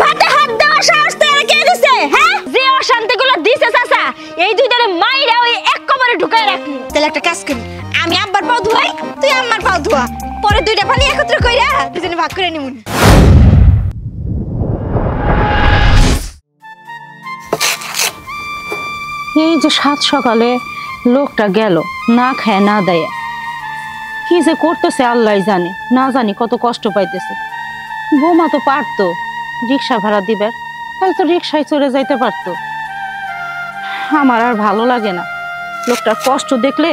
ভাতে হাত দেওয়ার সাহস তোরা কে দিছে হ্যাঁ যে অশান্তিগুলো দিছে চাচা এই দুইটারে মাইরা ওই এক কবরে ঢুকায় রাখনি তাহলে একটা কাজ করি আমি আব্বার পাও ধুয়াই তুই আম্মার পাও ধোয়া পরে দুইটা পানি একত্র কইরা দুজনে ভাগ করে নিমুন এই যে সাত সকালে লোকটা গেল না খায় না দেয় কি যে করতেছে আল্লাহ জানে না জানি কত কষ্ট পাইতেছে বৌমা তো পারতো রিক্সা ভাড়া দিবার তাহলে তো রিক্সায় চলে যাইতে পারতো আমার আর ভালো লাগে না লোকটার কষ্ট দেখলে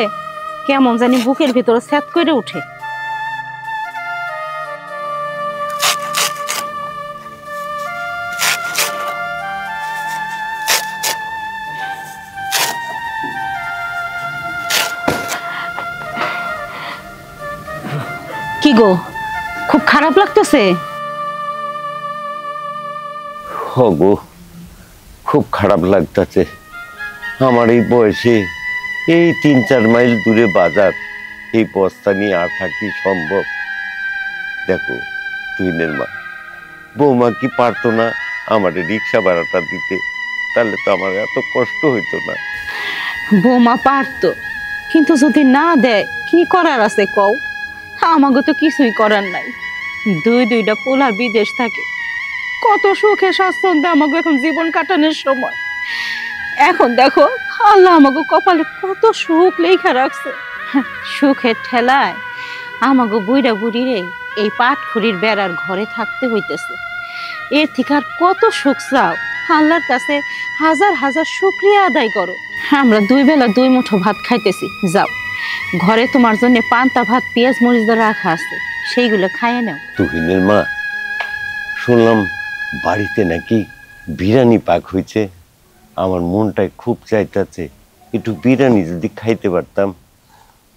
কেমন জানি বুকের ভিতরে স্যাত করে উঠে কি গো খুব খারাপ লাগতেছে গো খুব খারাপ লাগতেছে আমার এই বয়সে এই 3-4 মাইল দূরে বাজার এই বস্তা নিয়ে আর থাকি সম্ভব দেখো তুহিনের মা বৌমা কি পারতো না আমার রিক্সা ভাড়াটা দিতে তাহলে তো আমার এত কষ্ট হইতো না বৌমা পারতো কিন্তু যদি না দেয় কি করার আছে কও আমাকে তো কিছুই করার নাই দুইটা পোলা বিদেশ থাকে কত সুখে স্বাচ্ছন্দ্যে আমাকে এখন জীবন কাটানোর সময় এখন দেখো আল্লাহ আমাকে কপালে কত সুখ লেখা রাখছে সুখের ঠেলায় আমাকে বুড়া বুড়িরে এই পাটখুরির বেড়ার ঘরে থাকতে হইতেছে এর থেকে আর কত সুখ চাও আল্লাহর কাছে হাজার হাজার শুকরিয়া আদায় করো আমরা 2 বেলা 2 মুঠো ভাত খাইতেছি যাও ঘরে তোমার জন্য পান্তা ভাত পেঁয়াজ মরিচ দিয়ে রাখা আছে সেইগুলো খাইয়ে নাও তুহিনের মা শুনলাম বাড়িতে নাকি বিরিয়ানি পাক হয়েছে আমার মনটাই খুব চাইতেছে একটু বিরিয়ানি যদি খাইতে পারতাম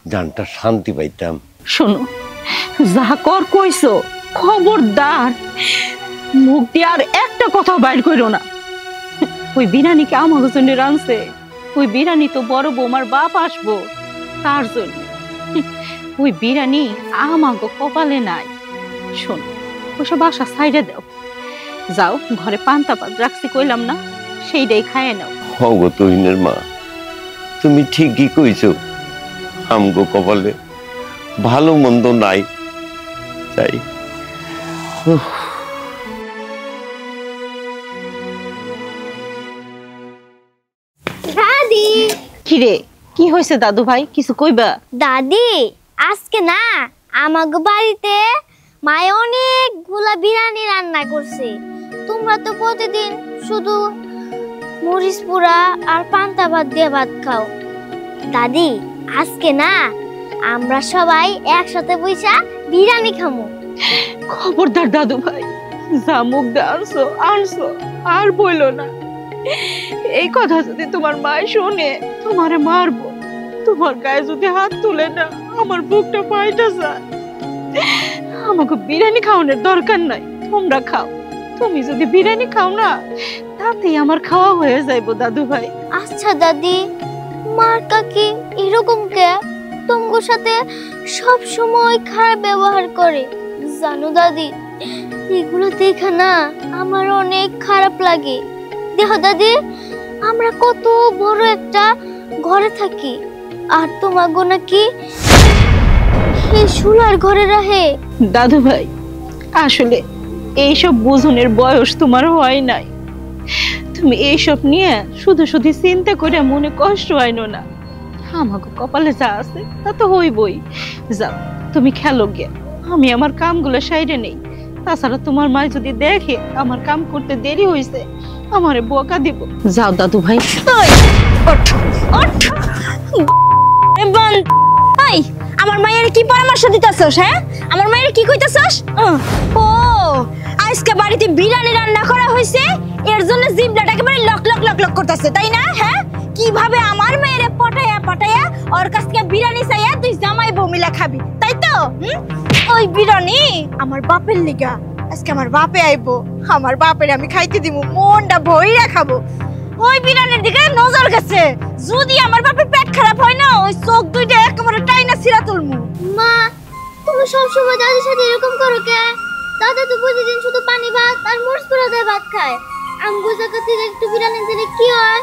জানটা শান্তি পাইতাম শোনো যা কর কইছো খবরদার মুখ দিয়ে আর একটা কথা বাইর করো না ওই বিরিয়ানিকে আমার জন্য রানছে ওই বিরিয়ানি তো বড় বৌমার বাপ আসবো তার জন্য ওই বিরিয়ানি আমাকে কপালে নাই শোন ওসব বাসা সাইডে দাও যাও ঘরে পান্তা ভাত রাখছি কইলাম না সেইটাই খাইয়ে নাও হগো তুহিনের মা তুমি ঠিকই কইছো আমগো কপালে ভালো মন্দ নাই তাই দাদি কিরে কি হয়েছে দাদু ভাই কিছু কইবা দাদি আজকে না আমাগো বাড়িতে মায়ে অনেকগুলা বিরিয়ানি রান্না করছে তোমরা তো প্রতিদিন শুধু মরিচ পোড়া আর পান্তা ভাত দিয়ে ভাত খাও দাদি আজকে না আমরা সবাই একসাথে বইসা বিরিয়ানি খামু খবরদার দাদু ভাই যা মুখ দিয়ে আনছো আর বইলো না এই কথা যদি তোমার মা শুনে তোমারে মারবো তোমার গায়ে যদি হাত তুলে না আমার বুকটা ফাইটা যায় আমাকে বিরিয়ানি খাওয়ানোর দরকার নাই তোমরা খাও তুমি যদি বিরিয়ানি খাও না তাতেই আমার খাওয়া হয়ে যাইবো দাদু ভাই আচ্ছা দাদি মার কাকি এরকম কে তোমার সাথে সব সময় খারাপ ব্যবহার করে জানো দাদি এগুলো দেখে না আমার অনেক খারাপ লাগে দেখো দাদি আমরা কত বড় একটা ঘরে থাকি আর তোমাগো নাকি এই শুলার ঘরে রাখে দাদু ভাই আসলে এইসব বুঝনের বয়স তোমার হয় নাই তুমি এইসব নিয়ে শুধু শুধু চিন্তা করে মনে কষ্ট হয়নো না আমাকে কপালে যা আছে তা তো হইবই যাও তুমি খেলো গে আমি আমার কামগুলো সাইডে নেই তাছাড়া তোমার মা যদি দেখে আমার কাম করতে দেরি হয়েছে আমারে বকা দিব যাও দাদু ভাই আমার মায়ের কি পরামর্শ দিতেছস হ্যাঁ আমার মায়ের কি কইতাছস ও আজকে বাড়িতে বিরিয়ানি রান্না করা হয়েছে এর জন্য জিভলাটা একেবারে লক লক লক লক করতেছে তাই না হ্যাঁ কিভাবে আমার মেয়েরে পটায়া ওর কাছ থেকে বিরিয়ানি চাইয়া তুই জামাই বউ মিলা খাবি তাই তো ওই বিরিয়ানি আমার বাপের লিগা আজকে আমার বাপে আইবো আমার বাপের আমি খাইতে দিব মনটা ভইরা খাবো ওই বিরিয়ানির দিকে নজর গেছে যদি আমার বাপের পেট খারাপ হয় না ওই চোখ দুইটা একেবারে টাইনা ছিঁড়া তুলমু মা তুমি সব সময় দাদির সাথে এরকম করো কে দাদা তো প্রতিদিন শুধু পানি ভাত আর মরিচ পোড়া দিয়ে ভাত খায়। আমগো জায়গা থেকে একটু বিরিয়ানি দিলে কি হয়?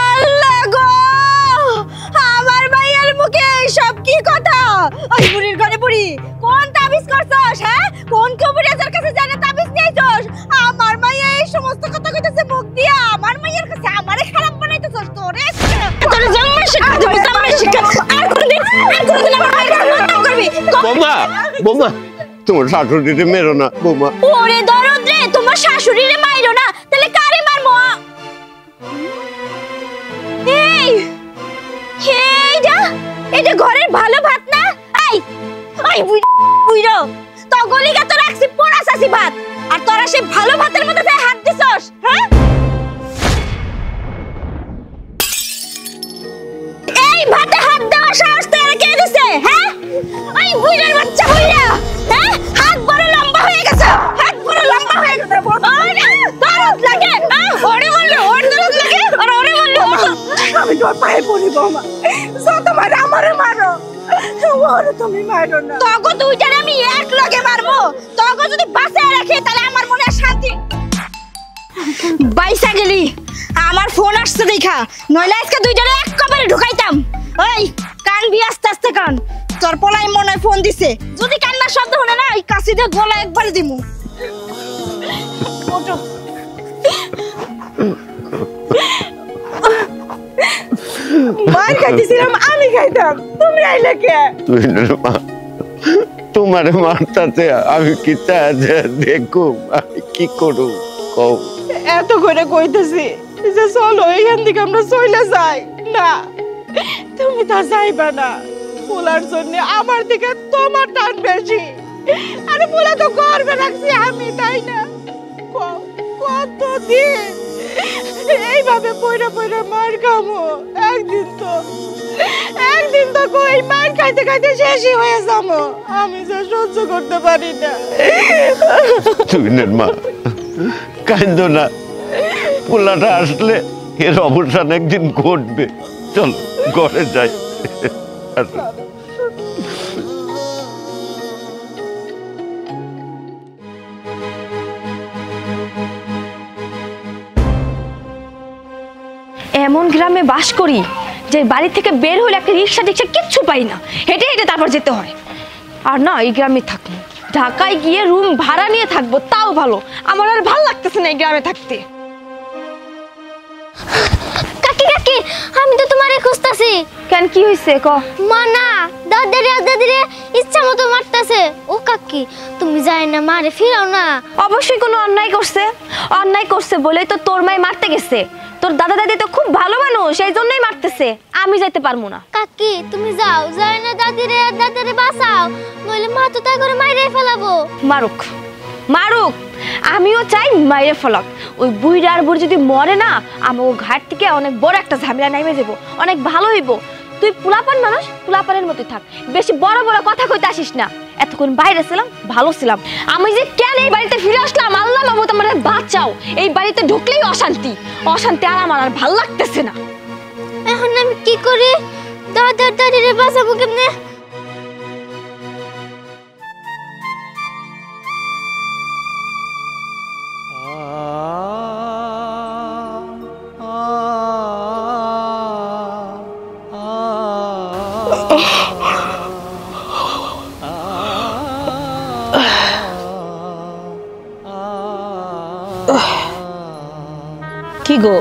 আল্লাহ গো, আমার মাইয়ার মুখে সব কি কথা? ওই বুড়ির ঘরে বুড়ি, কোন তাবিজ করছস? হ্যাঁ, কোন কবিরাজের কাছে জানা তাবিজ নিয়েছস? আমার মাইয়া এই সমস্ত কথা কইতেছে মুখ দিয়া। আমার মাইয়ার কাছে আমারে খারাপ বানাইতেছস তোরে। তোরে জন্মের শিক্ষা দিব, জন্মের শিক্ষা। আর কোনদিন আমার মাইয়ার নাম করবি? বোমা বোমা, তোমার শাশুড়িকে মেরো না বোমা। ওরে দরদ রে, তোমার শাশুড়িরে মাইরো না, তাহলে কারে মারবো? এই এইটা এটা ঘরের ভালো ভাত না? এই ওই বুইড়ো, তো গলিগা তো রাখছি পোড়া সাসি ভাত, আর তোরা সেই ভালো ভাতের মধ্যে যায় হাত দিছস? হ্যাঁ, এই ভাতে হাত দেওয়া সাহস তোর কে দিছে? হ্যাঁ, ওই বুইড়ার বাচ্চা বুইড়া, হ্যাঁ, হাত বড় লম্বা হয়ে গেছে, হাত বড় লম্বা হয়ে গেছে। ওরে দরদ লাগে, ওরে বললো ওর দরদ লাগে, আর ওরে বললো আমি তোর পায়ে পড়ি বৌমা, যত মারে আমারে মারো, ওরে তুমি মারো না। তোকে দুইটারে আমি এক লগে মারবো। তোকে যদি বাঁচায় রাখি তাহলে আমার মনে শান্তি। বাইসা গেলি, আমার ফোন আসছে দেখা, নইলে আজকে দুইটারে এক কবরে ঢুকাইতাম। ওই কানবি আস্তে আস্তে কান, তোর পোলাই মনে হয় ফোন দিছে। যদি কান্নার শব্দ হলে না, এই কাশি দিয়ে গলা একবারে দিমু। ওঠো। মার খাইতেছিলাম আমি, খাইতাম, তুমি আইলে কে? তোমার মারতাতে আমি কি দেখো, আমি কি করু কও? এত করে কইতেছি যে চলো এখান থেকে আমরা চলে যাই, না তুমি তা যাইবা না। পোলার জন্য আমার দিকে তোমার টান বেশি। আরে পোলা তো গর্বে রাখছি আমি, তাই না? কতদিন এইভাবে পয়রা পয়রা মার খামো? একদিন তো কই মার খাইতে খাইতে শেষই হয়ে যাবো। আমি যে সহ্য করতে পারি না। তুমিনের মা কান্দো না, পোলাটা আসলে এর অবসান একদিন ঘটবে। চলো ঘরে যাই। আসো। এমন গ্রামে বাস করি যে বাড়ি থেকে বের হলে একটা রিক্সা টিক্সা কিচ্ছু পাই না, হেঁটে হেঁটে তারপর যেতে হয়। আর না, এই গ্রামে থাকবো, ঢাকায় গিয়ে রুম ভাড়া নিয়ে থাকবো, তাও ভালো। আমার আর ভালো লাগতেছে না এই গ্রামে থাকতে। কাকি কাকি, আমি তো তোমারে খুঁজতাছি। কেন, কি হয়েছে ক? মা না, দাদিরে ইচ্ছা মতো মারতাছে। ও কাকি, তুমি যাই না মারে ফিরাও না। অবশ্যই কোনো অন্যায় করছে বলেই তো তোর মাই মারতে গেছে। তোর দাদা দাদি তো খুব ভালো মানুষ, এই জন্যই মারতেছে। আমি যাইতে পারবো না। কাকি তুমি যাও, যাই না দাদিরে বাঁচাও, নইলে মা তো তাই করে মাইরে ফেলাবো। মারুক, আমিও চাই মাইরে ফেলাক। ওই বুইড়ার বুড়ি যদি মরে না, আমাকে ঘাট থেকে অনেক বড় একটা ঝামেলা নেমে যাবো, অনেক ভালো হইব। তুই পুলাপান মানুষ, পুলাপানের মতোই থাক, বেশি বড় বড় কথা কইতে আসিস না। এতক্ষণ বাইরে ছিলাম, ভালো ছিলাম। আমি যে কেন এই বাড়িতে ফিরে আসলাম, আল্লাহ মাহবুব আমার বাঁচাও। এই বাড়িতে ঢুকলেই অশান্তি, আর আমার আর ভালো লাগতেছে না। এখন আমি কি করি? দাদিরে বাঁচাবো কেমনে? কি গো,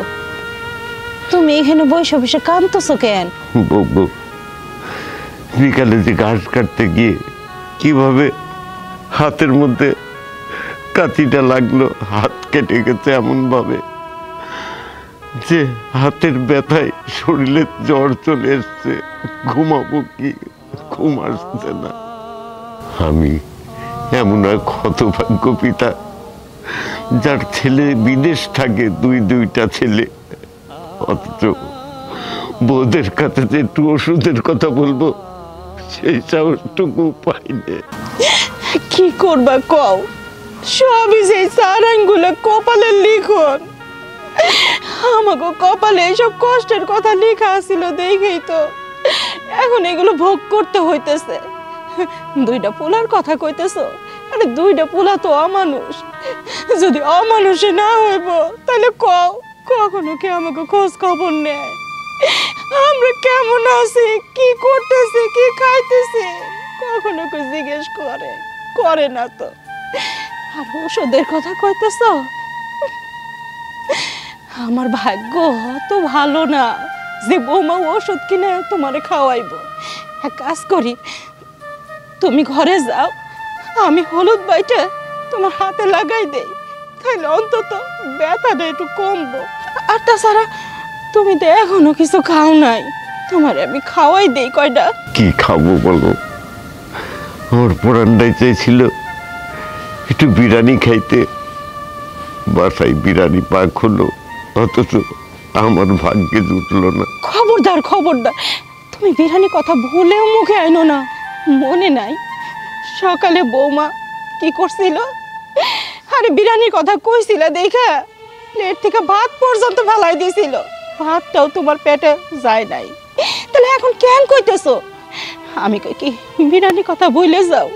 তুমি এখানে বসে বসে কাঁদতেছো কেন? বউ, বিকালে যে ঘাস কাটতে গিয়ে কিভাবে হাতের মধ্যে কাঁচিটা লাগলো, হাত কেটে গেছে এমন ভাবে যে হাতের ব্যথায় শরীরে জ্বর চলে এসছে। ঘুমাবো কি, ঘুম আসছে না। আমি এমন এক হতভাগ্য পিতা যার ছেলে বিদেশ থাকে, দুইটা ছেলে, অথচ বউদের কাছে যে একটু ওষুধের কথা বলবো সেই সাহসটুকু পাইনি। কি করবা কও? সবই সেই সারাঙ্গুলো কপালের লিখন। আমাকে কপালে এসব কষ্টের কথা লেখা ছিল দেখেই তো এখন এগুলো ভোগ করতে হইতেছে। দুইটা পোলার কথা কইতেছো, দুইটা পোলা তো অমানুষ, যদি অমানুষে না হইব তাহলে কও কখনো কে আমাকে খোঁজ খবর নেয়? আমরা কেমন আছি, কি করতেছি, কি খাইতেছি, কখনো কেউ জিজ্ঞেস করে না তো। আর ওষুধের কথা কইতেছ, আমার ভাগ্য অত ভালো না যে বৌমা ওষুধ কিনে তোমারে খাওয়াইবো। এক কাজ করি, তুমি ঘরে যাও, আমি হলুদ বাইটা তোমার হাতে লাগাই দেই, তাহলে অন্তত ব্যথাটা একটু কমবো। আর তাছাড়া তুমি তো এখনো কিছু খাও নাই, তোমারে আমি খাওয়াই দেই কয়টা। কি খাবো বলো? আমার পরানটাই চাইছিল একটু বিরিয়ানি খাইতে, বাসায় বিরিয়ানি পাক হলো, অথচ আমার ভাগ্যে জুটলো না। খবরদার খবরদার, তুমি বিরিয়ানি কথা ভুলেও মুখে আইনো না। মনে নাই সকালে বৌমা কি করছিল? আরে বিরিয়ানির কথা কইছিল দেখা প্লেট থেকে ভাত পর্যন্ত ফেলাই দিয়েছিল, ভাতটাও তোমার পেটে যায় নাই। তাহলে এখন কেন কইতেছো? আমি কই কি বিরিয়ানির কথা ভুলে যাও?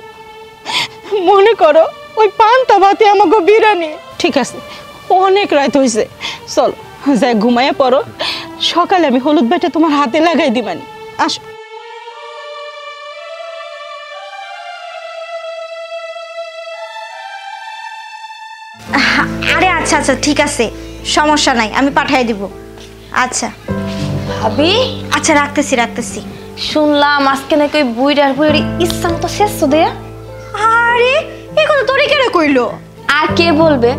মনে করো ওই পান্তা ভাতে আমাকে বিরিয়ানি। ঠিক আছে, অনেক রাত হয়েছে, চলো যাই ঘুমাইয়া পড়ো, সকালে আমি হলুদ বাইটা তোমার হাতে লাগাই দিবানি। আসো। আরে আচ্ছা আচ্ছা ঠিক আছে, সমস্যা নাই, আমি পাঠিয়ে দিব। আচ্ছা ভাবি, আচ্ছা রাখতেছি। শুনলাম আজকে নাকি ওই বুইড়ার ইচ্ছা মতো শেষ দেয়া। আরে এখন তোরে কেন কইলো? আর কে বলবে?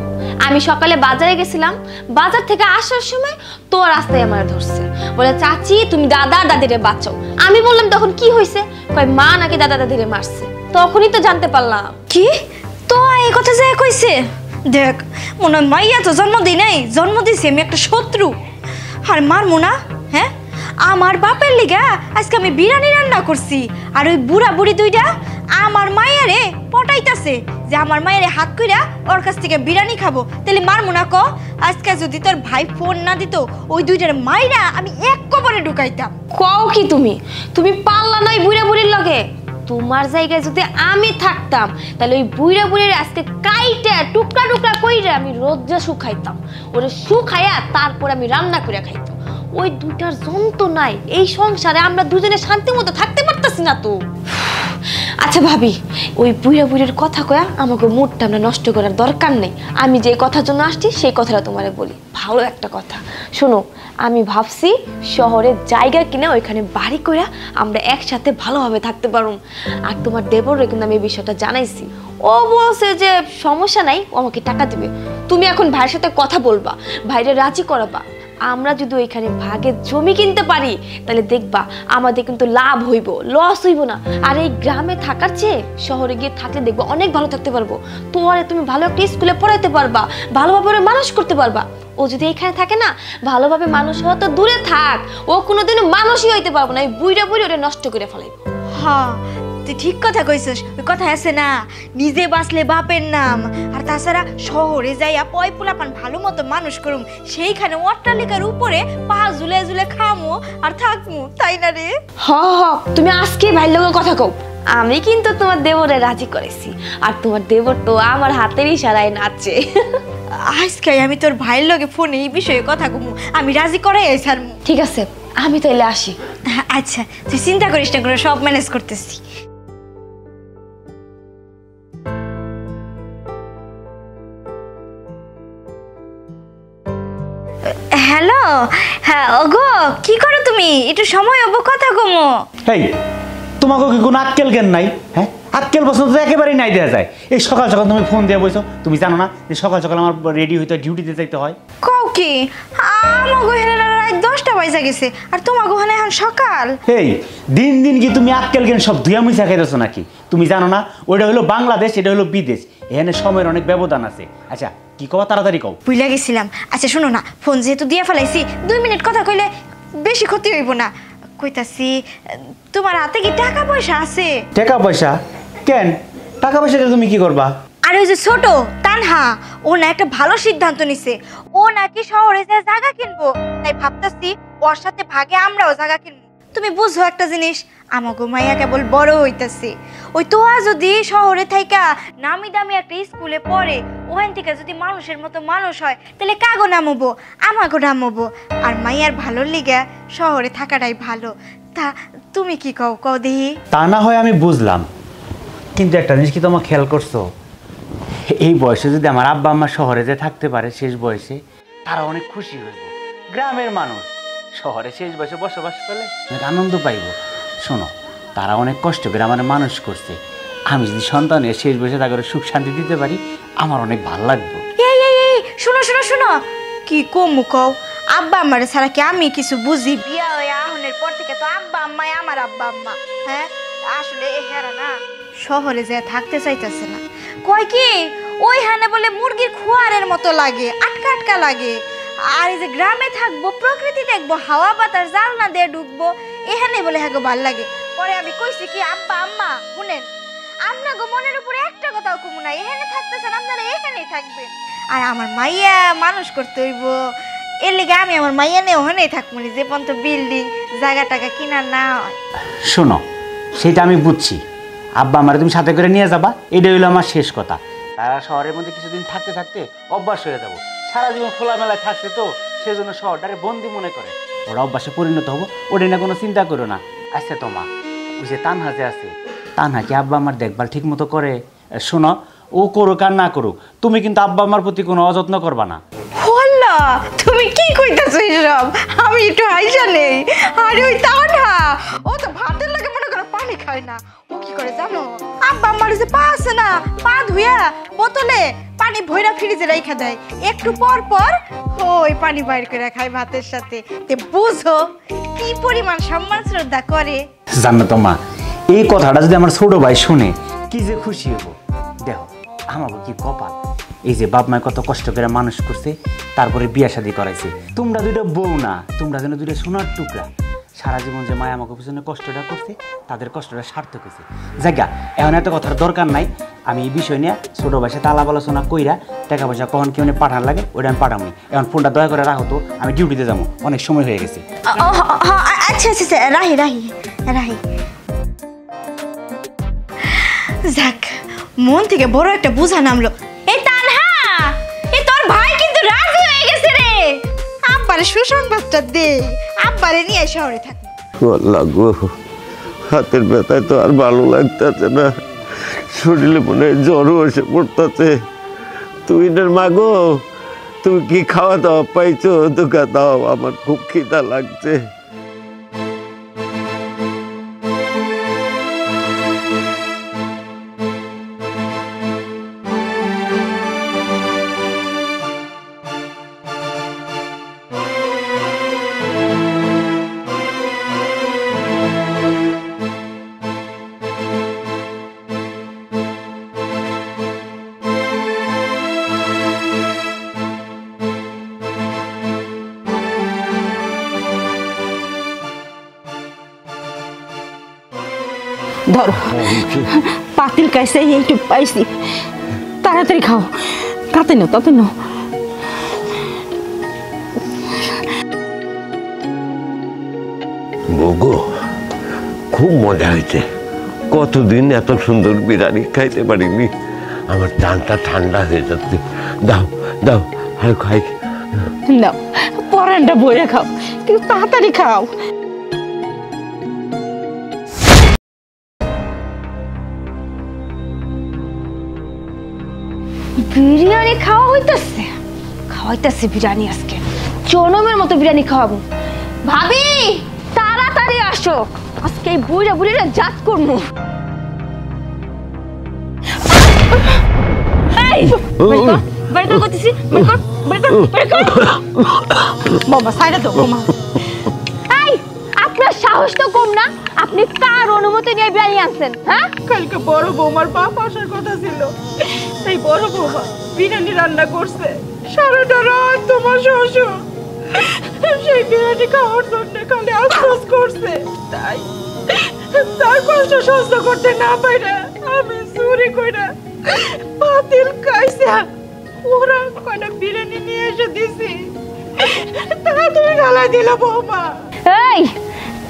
আমি সকালে বাজারে গেছিলাম, বাজার থেকে আসার সময় তো রাস্তায় আমার ধরছে, বলে চাচি তুমি দাদা দাদিরে বাঁচাও। আমি বললাম তখন কি হয়েছে? কয় মা নাকি দাদা দাদিরে মারছে। তখনই তো জানতে পারলাম। কি তো এই কথা যে কইছে? দেখ মনে হয় মাইয়া তো জন্ম দিই নাই, জন্ম দিছি আমি একটা শত্রু। আর মারমু না? হ্যাঁ, আমার বাপের লিগা আজকে আমি বিরিয়ানি রান্না করছি, আর ওই বুড়া বুড়ি দুইটা আমার মায়েরে পটাইতাছে যে আমার মায়েরে হাত কইরা ওর কাছ থেকে বিরিয়ানি খাবো। তাহলে মারমু না ক? আজকে যদি তোর ভাই ফোন না দিত, ওই দুইটার মাইরা আমি এক কবরে ঢুকাইতাম। কও কি তুমি পারলা না ওই বুড়া বুড়ির লগে? তোমার জায়গায় যদি আমি থাকতাম তাহলে ওই বুড়া বুড়ির আজকে কাইটা টুকরা টুকরা কইরা আমি রোজা শুকাইতাম, ওরে শুকাইয়া তারপর আমি রান্না করে খাইতাম। ওই দুটার যন্ত্রণায় এই সংসারে আমরা দুজনে শান্তি মতো থাকতে পারতাছি না তো। আচ্ছা ভাবি, ওই বুড়া বুড়ির কথা কয়া আমাকে মুডটা আমরা নষ্ট করার দরকার নেই। আমি যে কথার জন্য আসছি সেই কথাটা তোমারে বলি, ভালো একটা কথা শোনো। আমি ভাবছি শহরের জায়গা কিনে ওইখানে বাড়ি কইরা আমরা একসাথে ভালোভাবে থাকতে পারুম। আর তোমার দেবরও কিন্তু আমি এই বিষয়টা জানাইছি, ও বলছে যে সমস্যা নাই, ও আমাকে টাকা দিবে। তুমি এখন ভাইয়ের সাথে কথা বলবা, ভাইরে রাজি করাবা। আমরা যদি ওইখানে ভাগে জমি কিনতে পারি তাহলে দেখবা আমাদের কিন্তু লাভ হইব, লস হইব না। আর এই গ্রামে থাকার চেয়ে শহরে গিয়ে থাকলে দেখবা অনেক ভালো থাকতে পারবো। তোমারে তুমি ভালো একটা স্কুলে পড়াইতে পারবা, ভালোভাবে ওরা মানুষ করতে পারবা। ও যদি এখানে থাকে না, ভালোভাবে মানুষ হওয়া তো দূরে থাক, ও কোনোদিনও মানুষই হইতে পারবো না। এই বুইড়া বুইড়া ওরা নষ্ট করে ফেলাইব। হ্যাঁ তুই ঠিক কথা কইছিস, ওই কথা আছে না, নিজে বাঁচলে বাপের নাম। আর তাছাড়া শহরে যাইয়া পয় পোলাপান ভালো মতো মানুষ করুম, সেইখানে অট্টালিকার উপরে পা ঝুলে ঝুলে খামো আর থাকমু, তাই না রে? তুমি আজকে ভাইয়ের লগে কথা কও। আমি কিন্তু তোমার দেবরে রাজি করেছি, আর তোমার দেবর তো আমার হাতের ইশারায় নাচে। আজকে আমি তোর ভাইয়ের লগে ফোনে এই বিষয়ে কথা কমু, আমি রাজি করাই ছাড়মু। ঠিক আছে, আমি তাইলে আসি। আচ্ছা তুই চিন্তা করিস না, করে সব ম্যানেজ করতেছি। হ্যালো, হ্যাঁ ওগো, কি করো তুমি? একটু সময় হবো, কথা কমো। এই তোমাকে কি কোনো আক্কেল জ্ঞান নাই? হ্যাঁ, আক্কেল পছন্দ তো একেবারেই নাই দেওয়া যায়। এই সকাল সকাল তুমি ফোন দিয়ে বলছো, তুমি জানো না যে সকাল সকাল আমার রেডি হইতে ডিউটিতে যাইতে হয়? কও কি? আমাগো এখানে রাত 10টা বাজে গেছে, আর তোমাগো ওখানে এখন সকাল। এই দিন দিন কি তুমি আক্কেল জ্ঞান সব ধুয়া মুছা খাইতেছো নাকি? তুমি জানো না ওইটা হলো বাংলাদেশ, এটা হলো বিদেশ, এখানে সময়ের অনেক ব্যবধান আছে। আচ্ছা কি কবা, তাড়াতাড়ি কও। ভুলে গেছিলাম। আচ্ছা শোনো না, ফোন যেহেতু দিয়ে ফেলাইছি, 2 মিনিট কথা কইলে বেশি ক্ষতি হইব না। কইতাছি তোমার হাতে কি টাকা পয়সা আছে? টাকা পয়সা? কেন টাকা পয়সাটা তুমি কি করবা? আর ওই যে ছোট তানহা, ও না একটা ভালো সিদ্ধান্ত নিছে, ও নাকি শহরে যে জায়গা কিনবো, তাই ভাবতাছি ওর সাথে ভাগে আমরাও জায়গা কিনবো। তুমি বুঝো একটা জিনিস, আমাগো মাইয়া কেবল বড় হইতাছে। ওই তোয়া যদি শহরে থাইকা নামি দামি একটা স্কুলে পড়ে, ওখান থেকে যদি মানুষের মতো মানুষ হয়, তাহলে কাগো নামবো, আমাগো নামবো। আর মাইয়ার ভালোর লিগা শহরে থাকাটাই ভালো। তা তুমি কি কও, কও দেহি? তা না হয় আমি বুঝলাম, কিন্তু একটা জিনিস কি তোমার খেয়াল করছো, এই বয়সে যদি আমার আব্বা আম্মা শহরে যে থাকতে পারে শেষ বয়সে, তারা অনেক খুশি হইব। গ্রামের মানুষ শহরে শেষ বয়সে বসবাস করলে অনেক আনন্দ পাইব। শোনো, তারা অনেক কষ্ট করে আমার মানুষ করছে, আমি যদি সন্তানের শেষ বয়সে তাদের সুখ শান্তি দিতে পারি, আমার অনেক ভালো লাগবে। এই শুনো শুনো শুনো, কি কমু কও? আব্বা আম্মারে ছাড়া কি আমি কিছু বুঝি? বিয়া হয়ে আহনের পর থেকে তো আব্বা আম্মাই আমার আব্বা আম্মা। হ্যাঁ, আসলে হেরা না শহরে যে থাকতে চাইতেছে না, কয় কি ওইখানে বলে মুরগির খোয়ারের মতো লাগে, আটকা আটকা লাগে। আর এই যে গ্রামে থাকবো, প্রকৃতি দেখবো, হাওয়া বাতাস জানলা দিয়ে ঢুকবো, এখানে বলে হ্যাঁ গো ভাল লাগে। পরে আমি কইছি কি, আব্বা আম্মা শুনেন, আপনার গো মনের উপরে একটা কথাও কমু নাই, এখানে থাকতেছেন আপনারা এখানেই থাকবেন। আর আমার মাইয়া মানুষ করতে হইব, এর লেগে আমি আমার মাইয়া নিয়ে ওখানেই থাকবো, যে পর্যন্ত বিল্ডিং জায়গা টাকা কিনা না হয়। শোনো, সেটা আমি বুঝছি, আব্বা আমার তুমি সাথে করে নিয়ে যাবা, এটাই হইলো আমার শেষ কথা। তারা শহরের মধ্যে কিছুদিন থাকতে থাকতে অভ্যাস হয়ে যাবো, সারা জীবন খোলামেলায় থাকছে তো, সেজন্য শহরটারে বন্দি মনে করে। ওরা অভ্যাসে পরিণত হবো, ওটা না কোনো চিন্তা করো না। আচ্ছা তোমা, ওই যে তানহা যে আছে, তানহা কি আব্বা আমার দেখভাল ঠিক মতো করে? শোনো, ও করুক আর না করুক, তুমি কিন্তু আব্বা আমার প্রতি কোনো অযত্ন করবা না। হল্লা, তুমি কি কইতাছো এসব? আমি একটু হাইসা নেই। আরে ওই তানহা, ও তো ভাতের লাগে মনে করো পানি খায় না। ও কি করে জানো? আব্বা আমার যে পা আছে না, পা ধুইয়া বোতলে পানি ভইরা ফ্রিজে রাইখা দেয়, একটু পর পর ওই পানি বাইর করে খায় ভাতের সাথে। তে বুঝো কি পরিমাণ সম্মান শ্রদ্ধা করে। জানো তোমা, এই কথাটা যদি আমার ছোট ভাই শুনে কি যে খুশি হবো। দেখো আমাকে কি কপাল, এই যে বাপ মায় কত কষ্ট করে মানুষ করছে, তারপরে বিয়া শাদী করাইছে। তোমরা দুটো বউ না, তোমরা যেন দুটো সোনার টুকরা। সারা জীবন যে মায় আমাকে পিছনে কষ্টটা করছে, তাদের কষ্টটা সার্থক হয়েছে। জায়গা এখন এত কথার দরকার নাই, আমি এই বিষয় নিয়ে ছোট ভাইয়ের সাথে আলাপ আলোচনা কইরা টাকা পয়সা কখন কেউ পাঠান লাগে ওইটা আমি পাঠাবো। এখন ফোনটা দয়া করে রাখো তো, আমি ডিউটিতে যাবো, অনেক সময় হয়ে গেছে। আচ্ছা আচ্ছা, রাহি রাহি রাহি। যাক, মন থেকে বড় একটা বোঝা নামলো। এই তানহা, এই তোর ভাই কিন্তু রাজি হয়ে গেছে রে। আব্বারে সুসংবাদটা দে, আব্বারে নিয়ে শহরে থাক। আল্লাহ গো, হাতের ব্যথায় তো আর ভালো লাগতেছে না, শরীরে মনে হয় জ্বরও এসে পড়তেছে। তুই মা গো, তুমি কি খাওয়া দাওয়া পাইছো? দুঃখা দাও, আমার খুব খিদা লাগছে। ধরো, পাতিল কাইছে এইটু পাইছি, তাড়াতাড়ি খাও, তাতে নো তাতে নো। গো, খুব মজা হয়েছে, কতদিন এত সুন্দর বিরিয়ানি খাইতে পারিনি। আমার টানটা ঠান্ডা হয়ে যাচ্ছে। দাও দাও, আর খাই নাও, পরানটা বইরে খাও, কিন্তু তাড়াতাড়ি খাও। বিরিয়ানি খাওয়া হইতেছে, খাওয়াইতেছে বিরিয়ানি আজকে, জনমের মতো বিরিয়ানি খাওয়াবো। ভাবি তাড়াতাড়ি আসো, আজকে এই বুড়া বুড়িরা জাত করবো। বাবা সাইডে তো বাবা। আপনার সাহস তো কম না, আপনি কার অনুমতি নিয়ে বিরিয়ানি আনছেন? হ্যাঁ, কালকে বড় বৌমার বাপ আসার কথা ছিল, এই বড় বৌমা বিরিয়ানি রান্না করছে, সারাটা রাত তোমার শ্বশুর সেই বিরিয়ানি খাওয়ার জন্য খালি আফসোস করছে। তাই তার কষ্ট সহ্য করতে না পাইরা আমি চুরি কইরা পাতিল খাইছে, ওরা কয়টা বিরিয়ানি নিয়ে এসে দিছি, তা তুমি ঢালাই দিল বৌমা। এই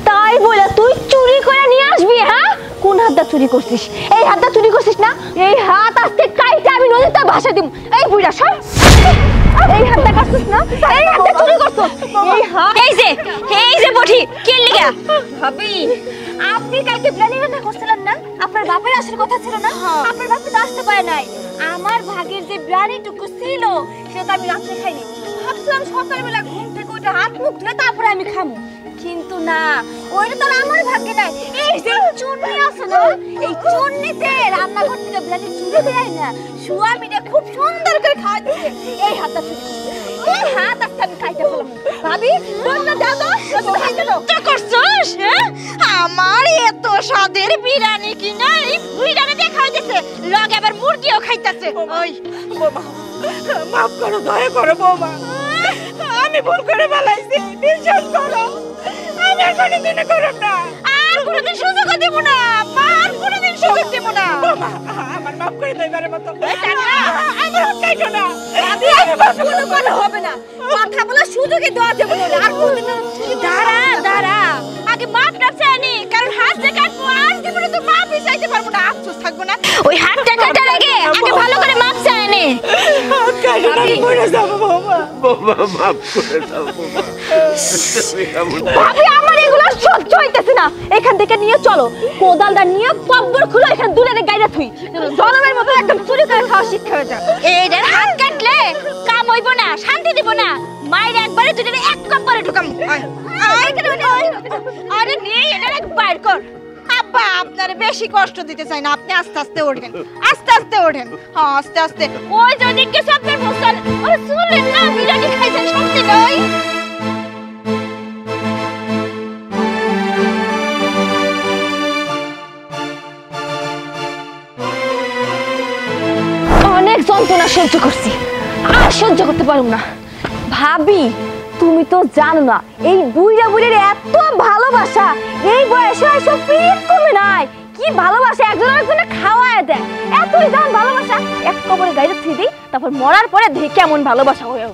তাই বলে তুই চুরি করে নিয়ে আসবি? হ্যাঁ, কোন হাতটা চুরি করছিস? এই হাতটা চুরি করছিস না? এই হাত আজকে কাইটা আমি নদীতে ভাসা দিব। এই বুইড়া সর, এই হাতটা কাটছিস না? এই হাতটা চুরি করছিস? এই হাত, এই যে বটি কে লিগা? ভাবি, আপনি কালকে প্ল্যানিং রান্না করছিলেন না? আপনার বাপের আসার কথা ছিল না? আপনার বাপ তো আসতে পারে নাই। আমার ভাগের যে ব্রানিটুকু ছিল সেটা আমি রাত্রে খাইনি। ভাবছিলাম সকালবেলা ঘুম থেকে উঠে হাত মুখ ধুয়ে তারপরে আমি খামু, কিন্তু না, ওইটা তো আমার ভাগ্যে নাই। এই যে চুন্নি আছে না, এই চুন্নিতে রান্নাঘর থেকে ব্রানি চুরি করে আই না, সুয়ামিটা খুব সুন্দর করে খাওয়া দিচ্ছে। এই হাতটা চুরি করছে, এই হাত আজকে আমি খাইতে ফেলাম। ভাবি তোমরা দাদা তা করছস? আমার এত স্বাদের বিরিয়ানি কিনা এই বিরিয়ানি দিয়ে খাইতেছে, লগে আবার মুরগিও খাইতেছে। ওই বৌমা, মাফ করো, দয়া করো বৌমা, আমি ভুল করে ফেলাইছি, বিশ্বাস করো। আমি আর কোনোদিনও করব না, আর কোনোদিন সুযোগ দেব না, আর কোনোদিন সুযোগ দেব না। বৌমা, আমার মাফ করে দাও এবারের মতো। আমার কাইটো না, আমি মাফ কোনো কথা হবে না, কথা বলা সুযোগই দেওয়া যাবে না। আর কোনোদিন দাঁড়া, আগে মাফ চাইনি, কারণ হাত যে কাটবো আর জীবনে তো মাফই চাইতে পারবো না, আফসোস থাকবো না। ওই হাতটা কাটার আগে ভালো করে মাফ চাইনি। ভাবি, আমার এগুলো সহ্য হইতেছে না, এখান থেকে নিয়ে চলো, কোদালটা নিয়ে কব্বর খুলে এখানে দুলের গাইরা থুই, জনমের মতো একদম চুরি করে খাওয়া শিক্ষা হয়ে যাবে। এইটার হাত কাটলে কাম হইব না, শান্তি দিব না, মায়ের একবারে দুলের এক কব্বরে ঢুকাম। আরে নিয়ে এটার এক বাইর কর। আব্বা, আপনার বেশি কষ্ট দিতে চাই না, আপনি আস্তে আস্তে ওঠেন, আস্তে আস্তে ওঠেন। হ্যাঁ, আস্তে আস্তে। ওই যদি কে সবদের বসন, আরে শুনলেন না বিরিয়ানি খাইছেন সত্যি নয়? অনেক যন্ত্রণা সহ্য করছি, আর সহ্য করতে পারুম না। ভাবি, তুমি তো জানো না এই বুইড়া বুইড়ের এত ভালোবাসা, এই বয়সে এসব পিরিত কমে নাই। কি ভালোবাসা, একজন আরেকজনে খাওয়ায় দেয়, এতই জান ভালোবাসা। এক কবরে গাইরে থুই দিই, তারপর মরার পরে দেখি কেমন ভালোবাসা হয়ে।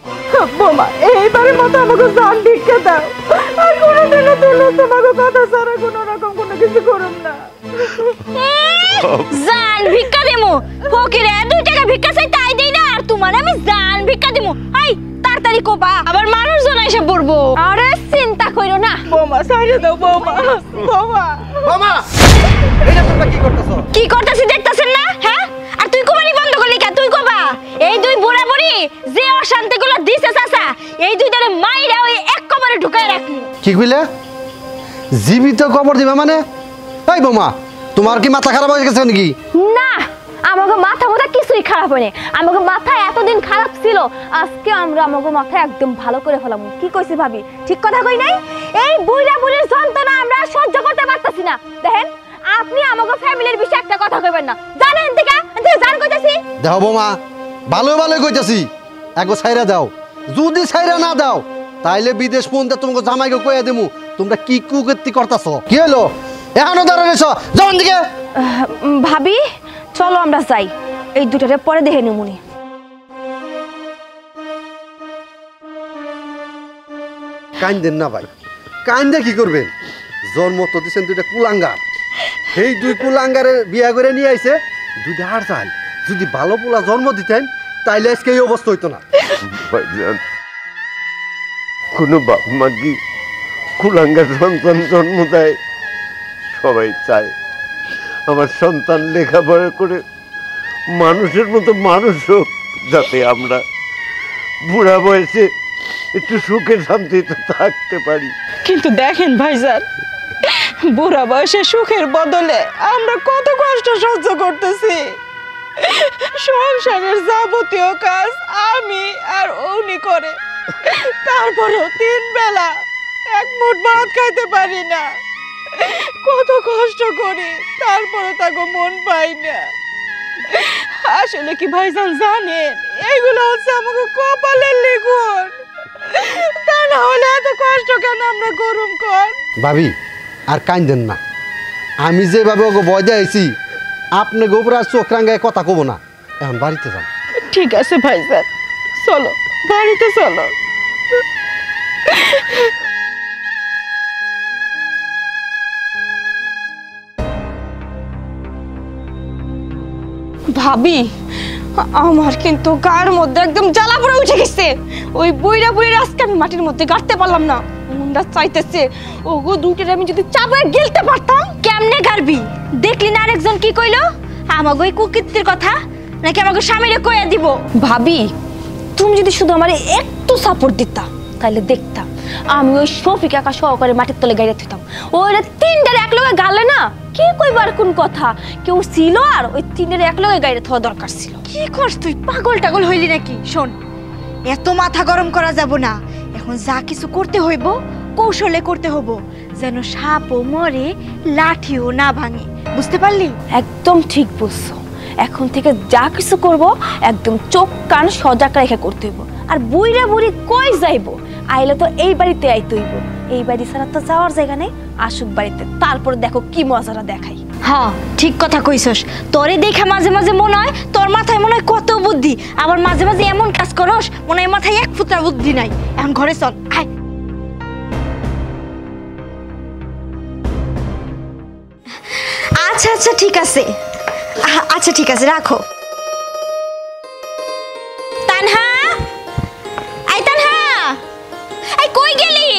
বোমা, এইবারের মতো আমাকে জান ভিক্ষা দাও, আর কোনোদিনও তোমাকে কথা ছাড়া কোনো রকম কোনো কিছু করুন না। জান ভিক্ষা দেবো? ফকিরে 2 টাকা ভিক্ষা চাই তাই দেই না, আর তোমার আমি জান ভিক্ষা দেবো? এই তাড়াতাড়ি কোপা, আবার মানুষজন এসে পড়বো। আরে চিন্তা কইরো না। বৌমা ছাইড়ে দাও বৌমা, বৌমা। বৌমা, এইটা তোমরা কি করতেছো? কি করতেছি দেখতাছেন না? হ্যাঁ, আর তুই কোবানি বন্ধ করলি কে? তুই কোবা। এই দুই বুড়া বুড়ি যে অশান্তিগুলো দিছে চাচা, এই দুইটারে মাইরা ওই এক কবরে ঢুকায় রাখমু। কি কইলে? জীবিত কবর দিবা মানে? এই বৌমা, তোমার কি মাথা খারাপ হয়ে গেছে নাকি? না, আমাকে মাথা কিছুই খারাপ হয়নি, আমাকে মাথা এতদিন খারাপ ছিল, আজকে আমরা আমাকে মাথা একদম ভালো করে ফেলাম। কি কইছি ভাবি, ঠিক কথা কই নাই? এই বুইড়া বুড়ির যন্ত্রণা আমরা সহ্য করতে পারতাছি না। দেখেন, আপনি আমাকে ফ্যামিলির বিষয়ে একটা কথা কইবেন না, জানেন থেকে জান কইতাছি। দেখো বৌমা, ভালো ভালো কইতাছি, একবার ছাইরা দাও। যদি ছাইরা না দাও তাইলে বিদেশ পৌঁছে তোমাকে জামাইকে কইয়া দেবো তোমরা কি কুকীর্তি করতেছো। কি হলো এখনো দাঁড়াইছো? যাও দিকে। ভাবি, চলো আমরা যাই, এই দুটারে পরে দেখে নিমুনি। কাইন্দেন না ভাই, কাইন্দে কি করবেন? জন্ম তো দিচ্ছেন 2টা কুলাঙ্গার, এই 2 কুলাঙ্গারের বিয়া করে নিয়ে আইছে 2টা আর চাল। যদি ভালো পোলা জন্ম দিতেন তাইলে আজকে এই অবস্থা হইতো না। কোনো বাপ মা কি কুলাঙ্গার সন্তান জন্ম দেয়? সবাই চায় আমার সন্তান লেখাপড়া করে মানুষের মতো মানুষ হোক, যাতে আমরা বুড়া বয়সে একটু সুখে শান্তিতে থাকতে পারি। কিন্তু দেখেন ভাইজান, বুড়া বয়সে সুখের বদলে আমরা কত কষ্ট সহ্য করতেছি। সংসারের যাবতীয় কাজ আমি আর উনি করে, তারপরেও 3 বেলা এক মুঠ ভাত খাইতে পারি না। কত কষ্ট করি, তারপরে তাকে মন পাই না। আসলে কি ভাইজান জানেন, এগুলো হচ্ছে আমাকে কপালের লিখন, তা না হলে এত কষ্ট কেন আমরা করুম কর? ভাবি, আর কাইন্দেন না, আমি যেভাবে ওকে ভয় দিয়েছি আপনাকে উপরে আর চোখ রাঙ্গায় কথা কব না। এখন বাড়িতে যান। ঠিক আছে ভাইজান, চলো বাড়িতে চলো। ভাবি, আমার কিন্তু গায়ের মধ্যে একদম জ্বালা পড়ে উঠে গেছে। ওই বুইরা বুইরা আজকে আমি মাটির মধ্যে গাড়তে পারলাম না, মুন্ডা চাইতেছে ওগো দুইটারে আমি যদি চাপায় গেলতে পারতাম। কেমনে গারবি? দেখলি না আরেকজন কি কইলো? আমাগো এই কুকীর্তির কথা নাকি আমাগো স্বামীরে কইয়া দিব? ভাবি, তুমি যদি শুধু আমার একটু সাপোর্ট দিতা তাহলে দেখতাম আমি ওই শফিক একা সহকারে মাটির তলে গাইতে থইতাম। ওইটা তিনটারে এক লগে গালে না, কে কইবার কোন কথা কেউ ছিল, আর ওই তিনটারে এক লগে গাইতে থাকা দরকার ছিল। কি করছ তুই? পাগল টাগল হইলি নাকি? শোন, এত মাথা গরম করা যাব না। এখন যা কিছু করতে হইব কৌশলে করতে হইব, যেন সাপও মরে লাঠিও না ভাঙে। বুঝতে পারলি? একদম ঠিক বলছো। এখন থেকে যা কিছু করব একদম চোখ কান সজাগ রেখে করতে হইব। আর বুইরা বুড়ি কই যাইব? আইলে তো এই বাড়িতে আইতে হইব। এই বাড়ি ছাড়া তো যাওয়ার জায়গা নেই, আসুক বাড়িতে, তারপর দেখো কি মজাটা দেখাই। হ্যাঁ, ঠিক কথা কইছস। তোরে দেখে মাঝে মাঝে মনে হয় তোর মাথায় মনে হয় কত বুদ্ধি, আবার মাঝে মাঝে এমন কাজ করস মনে হয় মাথায় এক ফুটা বুদ্ধি নাই। এখন ঘরে চল, আয়। আচ্ছা আচ্ছা ঠিক আছে, আচ্ছা ঠিক আছে, রাখো। তানহা, আই তানহা, আই কই গেলি?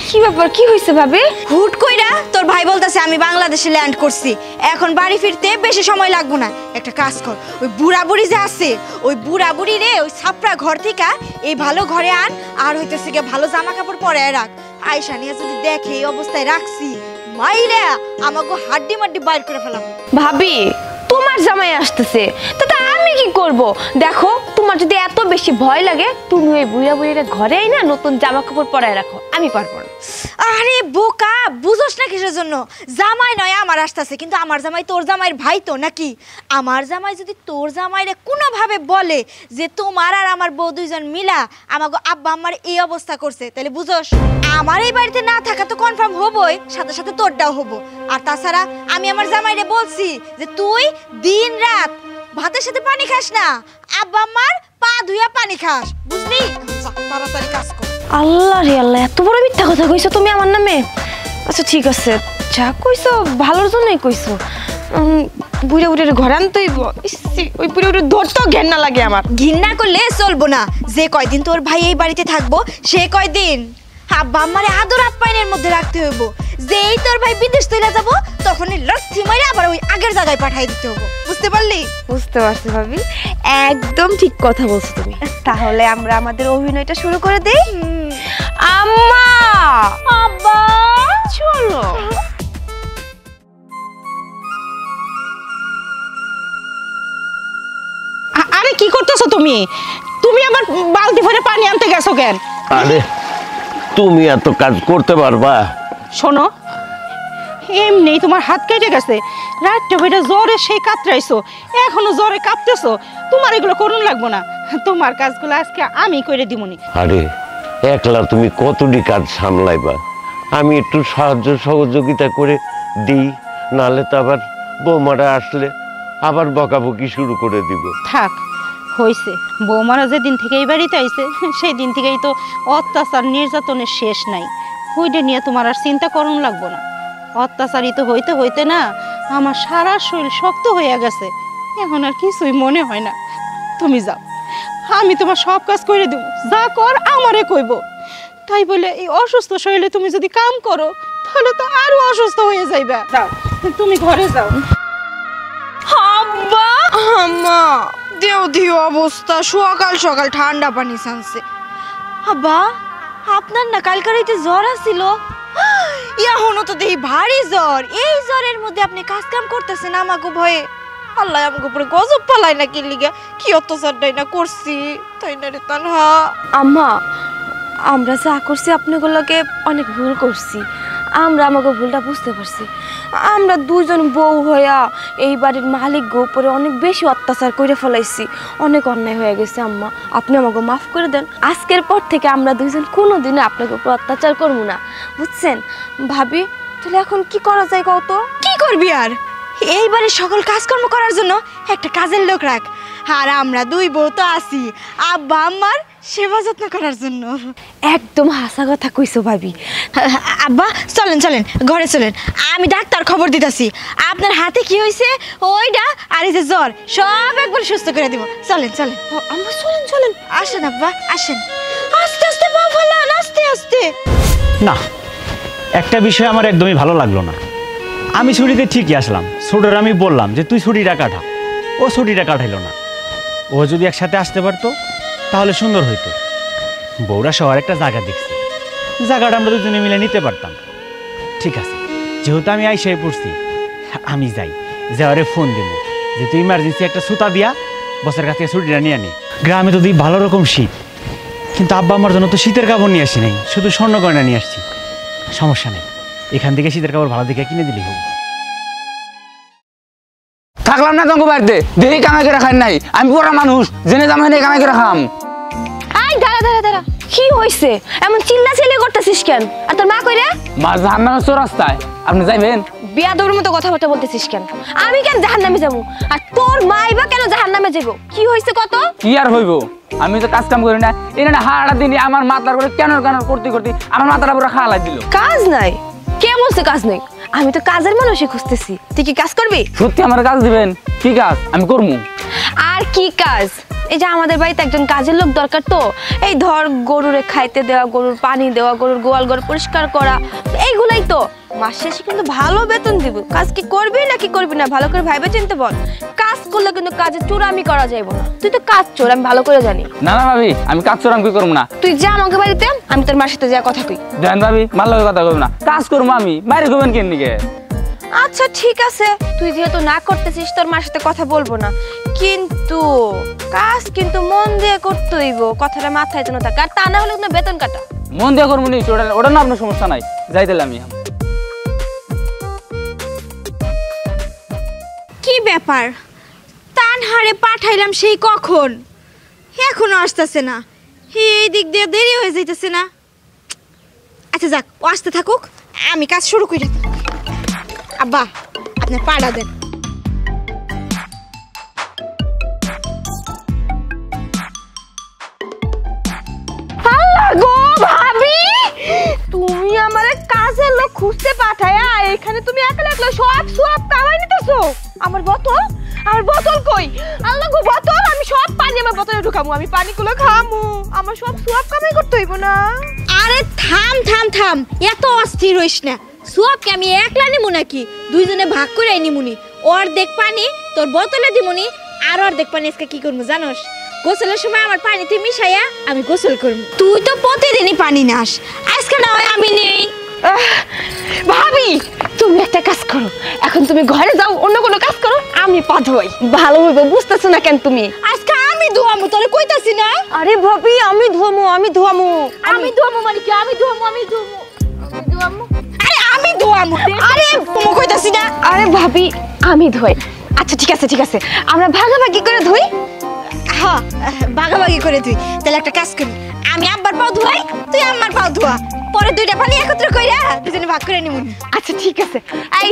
কি ব্যাপার, কি হইছে ভাবি? হুট কইরা তোর ভাই বলতেছে আমি বাংলাদেশে ল্যান্ড করছি, এখন বাড়ি ফিরতে বেশি সময় লাগবে না। একটা কাজ কর, ওই বুড়া বুড়ি যে আছে ওই বুড়া বুড়ি রে ওই ছাপড়া ঘর থেকে এই ভালো ঘরে আন, আর হইতেছে গিয়ে ভালো জামা কাপড় পরে রাখ। আয়সা নিয়ে যদি দেখে এই অবস্থায় রাখছি, মাইরা আমাকে হাড্ডি মাড্ডি বাইর করে ফেলাম। ভাবি, তোমার জামাই আসতেছে, তাতে আমি কি করব? দেখো, তোমার যদি এত বেশি ভয় লাগে তুমি ওই বুইরা বুইরা ঘরে আই না নতুন জামা কাপড় পরায় রাখো, আমি পারবো না। আরে বোকা, বুঝোস না কিসের জন্য? জামাই নয় আমার আসতেছে, কিন্তু আমার জামাই তোর জামাইয়ের ভাই তো নাকি? আমার জামাই যদি তোর জামাইরে কোনোভাবে বলে যে তোমার আর আমার বউ দুইজন মিলা আমাকে আব্বা আমার এই অবস্থা করছে, তাহলে বুঝোস আমার এই বাড়িতে না থাকা তো কনফার্ম হবই, সাথে সাথে তোরটাও হবো। আর তাছাড়া আমি আমার জামাইরে বলছি যে তুই দিন রাত ভাতের সাথে পানি খাস না, আব্বা আমার পা ধুইয়া পানি খাস, বুঝলি? তাড়াতাড়ি কাজ কর। আল্লাহ রে আল্লাহ, এত বড় মিথ্যা কথা কইছো তুমি আমার নামে। আচ্ছা ঠিক আছে, যা কইছো ভালোর জন্যই কইছো। বুড়া বুড়ির ঘরে আনতেই, ওই বুড়া বুড়ির ধরতেও ঘেন্না লাগে আমার। ঘৃণা করলে চলবো না। যে কয়দিন তোর ভাই এই বাড়িতে থাকবো সে কয়দিন আব্বা আমারে আদর আপ্যায়নের মধ্যে রাখতে হইব। যেই তোর ভাই বিদেশ চলে যাবো তখন লাথি মাইরা আবার ওই আগের জায়গায় পাঠাই দিতে হইব। বুঝতে পারলি? বুঝতে পারছি ভাবি, একদম ঠিক কথা বলছো তুমি। তাহলে আমরা আমাদের অভিনয়টা শুরু করে দেই। আম্মা, আব্বা, চলো। আরে কি করতেছো তুমি? তুমি আবার বালতি ভরে পানি আনতে গেছো কেন? আরে তুমি এত কাজ করতে পারবা? শোনো, এমনি তোমার হাত কেটে গেছে, রাতটা বেটা জ্বরে সেই কাতরাইছো, এখনো জ্বরে কাঁপতেছো। তোমার এগুলো করুন লাগবো না, তোমার কাজগুলো আজকে আমি করে দিমুনি। আরে একলা তুমি কতটি কাজ সামলাইবা? আমি একটু সাহায্য সহযোগিতা করে দিই, নালে তো আবার বৌমারা আসলে আবার বকাবকি শুরু করে দিব। থাক, হয়েছে। বৌমারা যেদিন থেকে এই বাড়িতে আইছে সেই দিন থেকেই তো অত্যাচার নির্যাতনের শেষ নাই। ওইটা নিয়ে তোমার আর চিন্তা করুন লাগবো না। অত্যাচারিত হইতে হইতে না আমার সারা শরীর শক্ত হয়ে গেছে, এখন আর কিছুই মনে হয় না। তুমি যাও, আমি তোমার সব কাজ করে দেব, যা কর আমারে কইব। তাই বলে এই অসুস্থ শরীরে তুমি যদি কাম করো তাহলে তো আরো অসুস্থ হয়ে যাইবা। যাও, তুমি ঘরে যাও। আব্বা, আম্মা, দেও দিও অবস্থা, সকাল সকাল ঠান্ডা পানি ছানছে। আব্বা, আপনার না কালকে রাতে জ্বর আছিল, এখনো তো দেখি ভারী জ্বর। এই জ্বরের মধ্যে আপনি কাজ কাম করতেছেন আমাকে ভয়ে। আল্লাহ আমাকে উপরে গজব পালাই না কি লিগা, কি অত্যাচারটাই না করছি, তাই না রে তানহা? আম্মা, আমরা যা করছি আপনাগুলোকে অনেক ভুল করছি। আমরা আমাকে ভুলটা বুঝতে পারছি। আমরা দুজন বউ হইয়া এই বাড়ির মালিক উপরে অনেক বেশি অত্যাচার করে ফেলাইছি, অনেক অন্যায় হয়ে গেছে। আম্মা, আপনি আমাকে মাফ করে দেন। আজকের পর থেকে আমরা দুইজন কোনোদিনও আপনাকে উপর অত্যাচার করবো না, বুঝছেন? ভাবি, তাহলে এখন কি করা যায় কত? কি করবি আর? এইবারে সকল কাজকর্ম করার জন্য একটা কাজের লোক রাখ। আর আমরা দুই বউ তো আছি, আব্বা আম্মার সেবা যত্ন করার জন্য। একদম হাসা কথা কইছো ভাবি। আব্বা চলেন চলেন ঘরে চলেন, আমি ডাক্তার খবর দিতেছি। আপনার হাতে কি হয়েছে ওইটা আর এই যে জ্বর সব একবার সুস্থ করে দিব। চলেন চলেন আম্মা চলেন চলেন। আসেন আব্বা আসেন, আস্তে আস্তে পা ফেলান, আস্তে আস্তে। না, একটা বিষয় আমার একদমই ভালো লাগলো না। আমি ছুটিতে ঠিকই আসলাম, ছোটর আমি বললাম যে তুই ছুটিটা কাটা, ও ছুটিটা কাটাইলো না। ও যদি একসাথে আসতে পারতো তাহলে সুন্দর হইতো। বৌরা শহর একটা জায়গা দেখছি, জায়গাটা আমরা দুজনে মিলে নিতে পারতাম। ঠিক আছে, যেহেতু আমি আইসাই পড়ছি, আমি যাই, যাওয়ারে ফোন দেবো যে তুই ইমার্জেন্সি একটা সুতা দিয়া বসের কাছ থেকে ছুটিটা নিয়ে আনি। গ্রামে তো ভালো রকম শীত, কিন্তু আব্বা আমার জন্য তো শীতের কাপড় নিয়ে আসি নাই, শুধু স্বর্ণ গয়না নিয়ে আসছি। সমস্যা নেই, এখান থেকে শীতের কাপড় ভালো দিকে কিনে দিলেই হোক। থাকলাম না তোমাকে বাড়িতে, দেখি কামাই করে খাই নাই। আমি পড়া মানুষ, জেনে জামাই নেই কামাই করে খাম। আই দাঁড়া দাঁড়া দাঁড়া, কি হইছে? এমন চিল্লা চিল্লি করতেছিস কেন? আর তোর মা কইরে? মা জাহান্নামের চৌরাস্তায়, আপনি যাইবেন? বিয়াদবের মতো কথাবার্তা বলতেছিস কেন? আমি কেন জাহান্নামে যাবো? আর তোর মাই বা কেন জাহান্নামে যাবো? কি হইছে কত? কি আর হইব, আমি তো কাজ কাম করি না। এনে হাড়া দিন আমার মাথার করে কেন কেন করতে করতে আমার মাথাটা পুরো খাওয়া দিল। কাজ নাই? কে বলছে কাজ নেই? আমি তো কাজের মানুষই খুঁজতেছি। তুই কি কাজ করবি? সত্যি আমার কাজ দিবেন? কি কাজ? আমি করবো। আর কি কাজ? এই যে আমাদের বাড়িতে একজন কাজের লোক দরকার, তো এই ধর গরুরে খাইতে দেওয়া, গরুর পানি দেওয়া, গরুর গোয়াল ঘর পরিষ্কার করা, এইগুলাই তো। মাস শেষে কিন্তু ভালো বেতন দিব। কাজ কি করবি নাকি করবি না ভালো করে ভাইবে চিনতে বল। কাজ করলে কিন্তু কাজে চোরামি করা যাইব না। তুই তো কাজ চোর, আমি ভালো করে জানি। না না ভাবি, আমি কাজ চোর, আমি কি করবো না। তুই যা আমাকে বাড়িতে, আমি তোর মার সাথে যা কথা কই। দেখেন ভাবি, ভালো কথা করবো না, কাজ করবো আমি, বাইরে করবেন কেন নিকে? আচ্ছা ঠিক আছে, তুই যেহেতু না করতেছিস তোর মার সাথে কথা বলবো না, কিন্তু কাজ কিন্তু মন দিয়ে করতে হইব, কথাটা মাথায় যেন থাকে। আর তা না হলে কিন্তু বেতন কাটা। মন দিয়ে করবো নি, ওটা না আপনার সমস্যা নাই, যাই তাহলে আমি। কি ব্যাপার, তানহারে পাঠাইলাম সেই কখন, এখনো আসতেছে না। এই দিক দিয়ে দেরি হয়ে যাইতেছে না। আচ্ছা যাক, ও আসতে থাকুক, আমি কাজ শুরু করি। আব্বা আপনি পাড়া দেন। আল্লাহ গো ভাবি, তুমি আমারে কাজের লোক খুঁজতে পাঠায়া এখানে তুমি একলা একলা সব কামাই নিতেছো। আমার বোতল, আমার বোতল কই? আল্লাহ গো বোতল, আমি সব পানি আমার বোতলে ঢুকামু, আমি পানিগুলো খামু, আমার সব সোয়াব কামাই করতে হইব না? আরে থাম থাম থাম, এত অস্থির হইস না। সোয়াবকে আমি একলা নিমু নাকি? দুইজনে ভাগ করে নিমুনি। অর্ধেক পানি তোর বোতলে দিমুনি, আর অর্ধেক পানি আজকে কি করবো জানোস? গোসলের সময় আমার পানিতে মিশাইয়া আমি গোসল করবো। তুই তো প্রতিদিনই পানি নাস, আজকে না হয় আমি নেই। ভাবি তুমি একটা কাজ করো, এখন তুমি ঘরে যাও, অন্য কোনো কাজ করো, আমি পা ধোয়াই। ভালো হইব, বুঝতেছো না কেন তুমি? আজকে আমি ধোয়ামু, তোরে কইতাছি না? আরে ভাবি আমি ধোয়ামু, আমি ধোয়ামু, আমি ধোয়ামু মানে কি? আমি ধোয়ামু, আমি ধোয়ামু, আমি ধোয়ামু। আরে আমি ধোয়ামু, আরে তুমি কইতাছি না? আরে ভাবি আমি ধোয়াই। আচ্ছা ঠিক আছে ঠিক আছে, আমরা ভাগাভাগি করে ধুই। হ্যাঁ ভাগাভাগি করে তুই। তাহলে একটা কাজ করি, আমি আব্বার পাও ধোয়াই, তুই আম্মার পাও ধোয়া, পরে দুইটা পানি একত্র কইরা দুজনে ভাগ করে নিমু। আচ্ছা ঠিক আছে। এই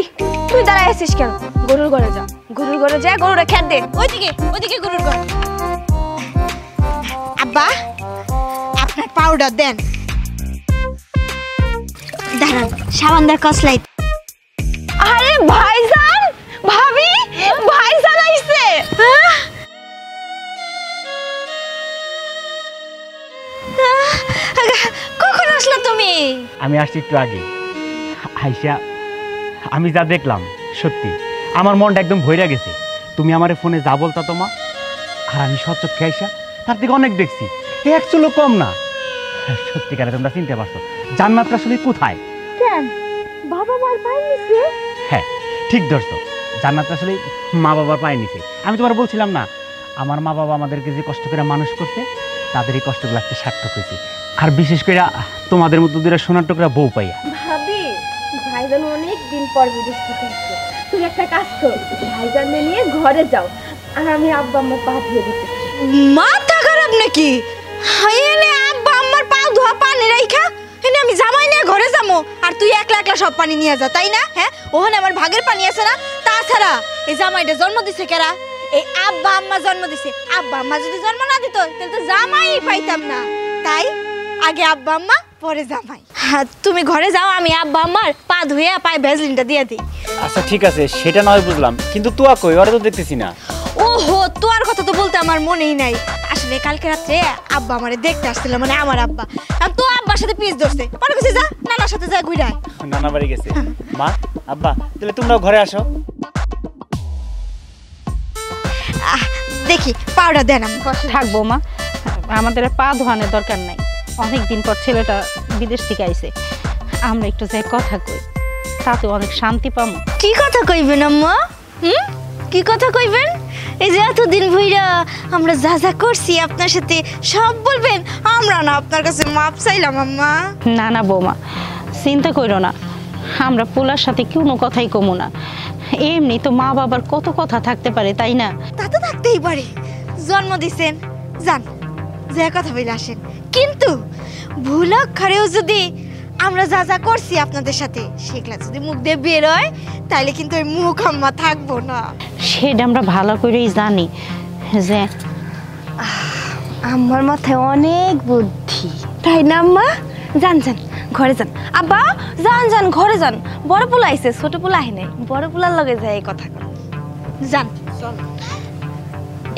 তুই দাঁড়ায় আছিস কেন? গরুর ঘরে যা, গরুর ঘরে যা, গরুরে খেত দে। ওইদিকে ওইদিকে গরুর ঘর। আব্বা আপনার পাউডার দেন। দাঁড়ান, সাবান দা কসলাই। আরে ভাইজান, ভাবি ভাইজান আইছে। কখন আসলা তুমি? আমি আসছি একটু আগে। আইসা আমি যা দেখলাম, সত্যি আমার মনটা একদম ভইরা গেছে। তুমি আমার ফোনে যা বলতা তোমা, আর আমি সচক্ষে আইসা তার থেকে অনেক দেখছি, এক চুলো কম না। সত্যিকারে তোমরা চিনতে পারছো জান্নাতটা আসলে কোথায়? কেন বাবা মার পাই নিছে? হ্যাঁ ঠিক ধরছো, জান্নাতটা আসলে মা বাবার পায়ে নিছে। আমি তোমার বলছিলাম না, আমার মা বাবা আমাদেরকে যে কষ্ট করে মানুষ করছে, তাদের এই কষ্টগুলো আজকে সার্থক হয়েছে। আর বিশেষ করে তোমাদের মতো দুইটা সোনার টুকরা বউ পাইয়া। ভাবি ভাইজান অনেক দিন পর বিদেশ থেকে আসছে, তুমি একটা কাজ করো, ভাইজানকে নিয়ে ঘরে যাও, আর আমি আব্বা আম্মা পা ধুয়ে দিতে। মাথা খারাপ নাকি? এনে আব্বা আম্মার পা ধোয়া পানি রাইখা এনে আমি জামাই নিয়ে ঘরে যাবো, আর তুই একলা একলা সব পানি নিয়ে যা, তাই না? হ্যাঁ ওখানে আমার ভাগের পানি আছে না? তাছাড়া এই জামাইটা জন্ম দিছে কেরা? এই আব্বা আম্মা জন্ম দিছে, আব্বা আম্মা যদি জন্ম না দিত তাহলে তো জামাই পাইতাম না। তাই আগে আব্বা আম্মা পরে জামাই। হ্যাঁ, তুমি ঘরে যাও, আমি আব্বা আম্মার পা ধুয়ে পায়ে ভ্যাসলিনটা দিয়ে দিই। আচ্ছা ঠিক আছে, সেটা নয় বুঝলাম, কিন্তু তুয়া কই? ওরা তো দেখতেছি না। ওহো, তোর কথা তো বলতে আমার মনেই নাই। আসলে কালকে রাত্রে আব্বা আমারে দেখতে আসছিল, মানে আমার আব্বা। আর তো আব্বার সাথে পিস ধরছে, পরে কিছু যা নানার সাথে যা ঘুরে আয়। নানা বাড়ি গেছে। মা, আব্বা, তাহলে তোমরাও ঘরে আসো। দেখি পাউডার দেন আমি। থাকবো মা, আমাদের আর পা ধোয়ানোর দরকার নাই। অনেকদিন পর ছেলেটা বিদেশ থেকে আইছে, আমরা একটু যাই কথা কই, তাতে অনেক শান্তি পাবো। কি কথা কইবেন আম্মা? কি কথা কইবেন? এই যে এতদিন ভইরা আমরা যা যা করছি আপনার সাথে সব বলবেন? আমরা না আপনার কাছে মাপ চাইলাম আম্মা। না না বৌমা, চিন্তা করো না, আমরা পোলার সাথে কোনো কথাই কমু না। এমনি তো মা বাবার কত কথা থাকতে পারে, তাই না? তা তো থাকতেই পারে, জন্ম দিছেন, যান যে কথা বলে আসেন। কিন্তু ভুল অক্ষরেও যদি আমরা যা যা করছি আপনাদের সাথে সেগুলা যদি মুখ দিয়ে বের হয়, তাহলে কিন্তু ওই মুখ আম্মা থাকবো না। সেটা আমরা ভালো করেই জানি যে আমার মাথায় অনেক বুদ্ধি, তাই না আম্মা? যান যান ঘরে যান। আব্বা যান যান ঘরে যান, বড় পোলা আইছে, ছোট পোলা আহে নাই, বড় পোলার লগে যায় এই কথা কর। যান,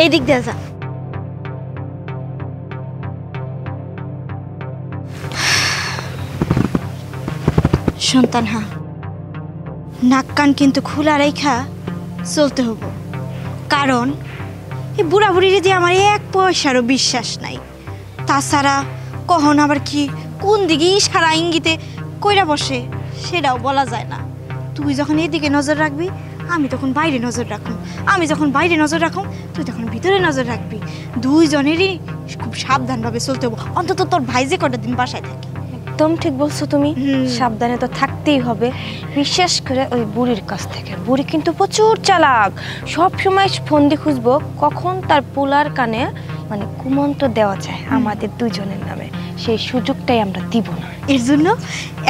এই দিক দিয়ে যান। সন্তান, হ্যাঁ, নাক কান কিন্তু খোলা রেখা চলতে হবো, কারণ এই বুড়া বুড়ির দিয়ে আমার এক পয়সারও বিশ্বাস নাই। তাছাড়া কখন আবার কি কোন দিকে ইশারা ইঙ্গিতে কইরা বসে সেটাও বলা যায় না। তুই যখন এদিকে নজর রাখবি, আমি তখন বাইরে নজর রাখুন, আমি যখন বাইরে নজর রাখুন, তুই তখন ভিতরে নজর রাখবি। দুইজনেরই খুব সাবধানভাবে চলতে হবো, অন্তত তোর ভাই যে কটা দিন বাসায় থাকে। একদম ঠিক বলছো তুমি, সাবধানে তো থাকতেই হবে, বিশেষ করে ওই বুড়ির কাছ থেকে। বুড়ি কিন্তু প্রচুর চালাক, সব সময় ফোন দিয়ে খুঁজবো কখন তার পোলার কানে মানে কুমন্ত্র দেওয়া যায় আমাদের দুজনের নামে, সেই সুযোগটাই আমরা দিব না। এর জন্য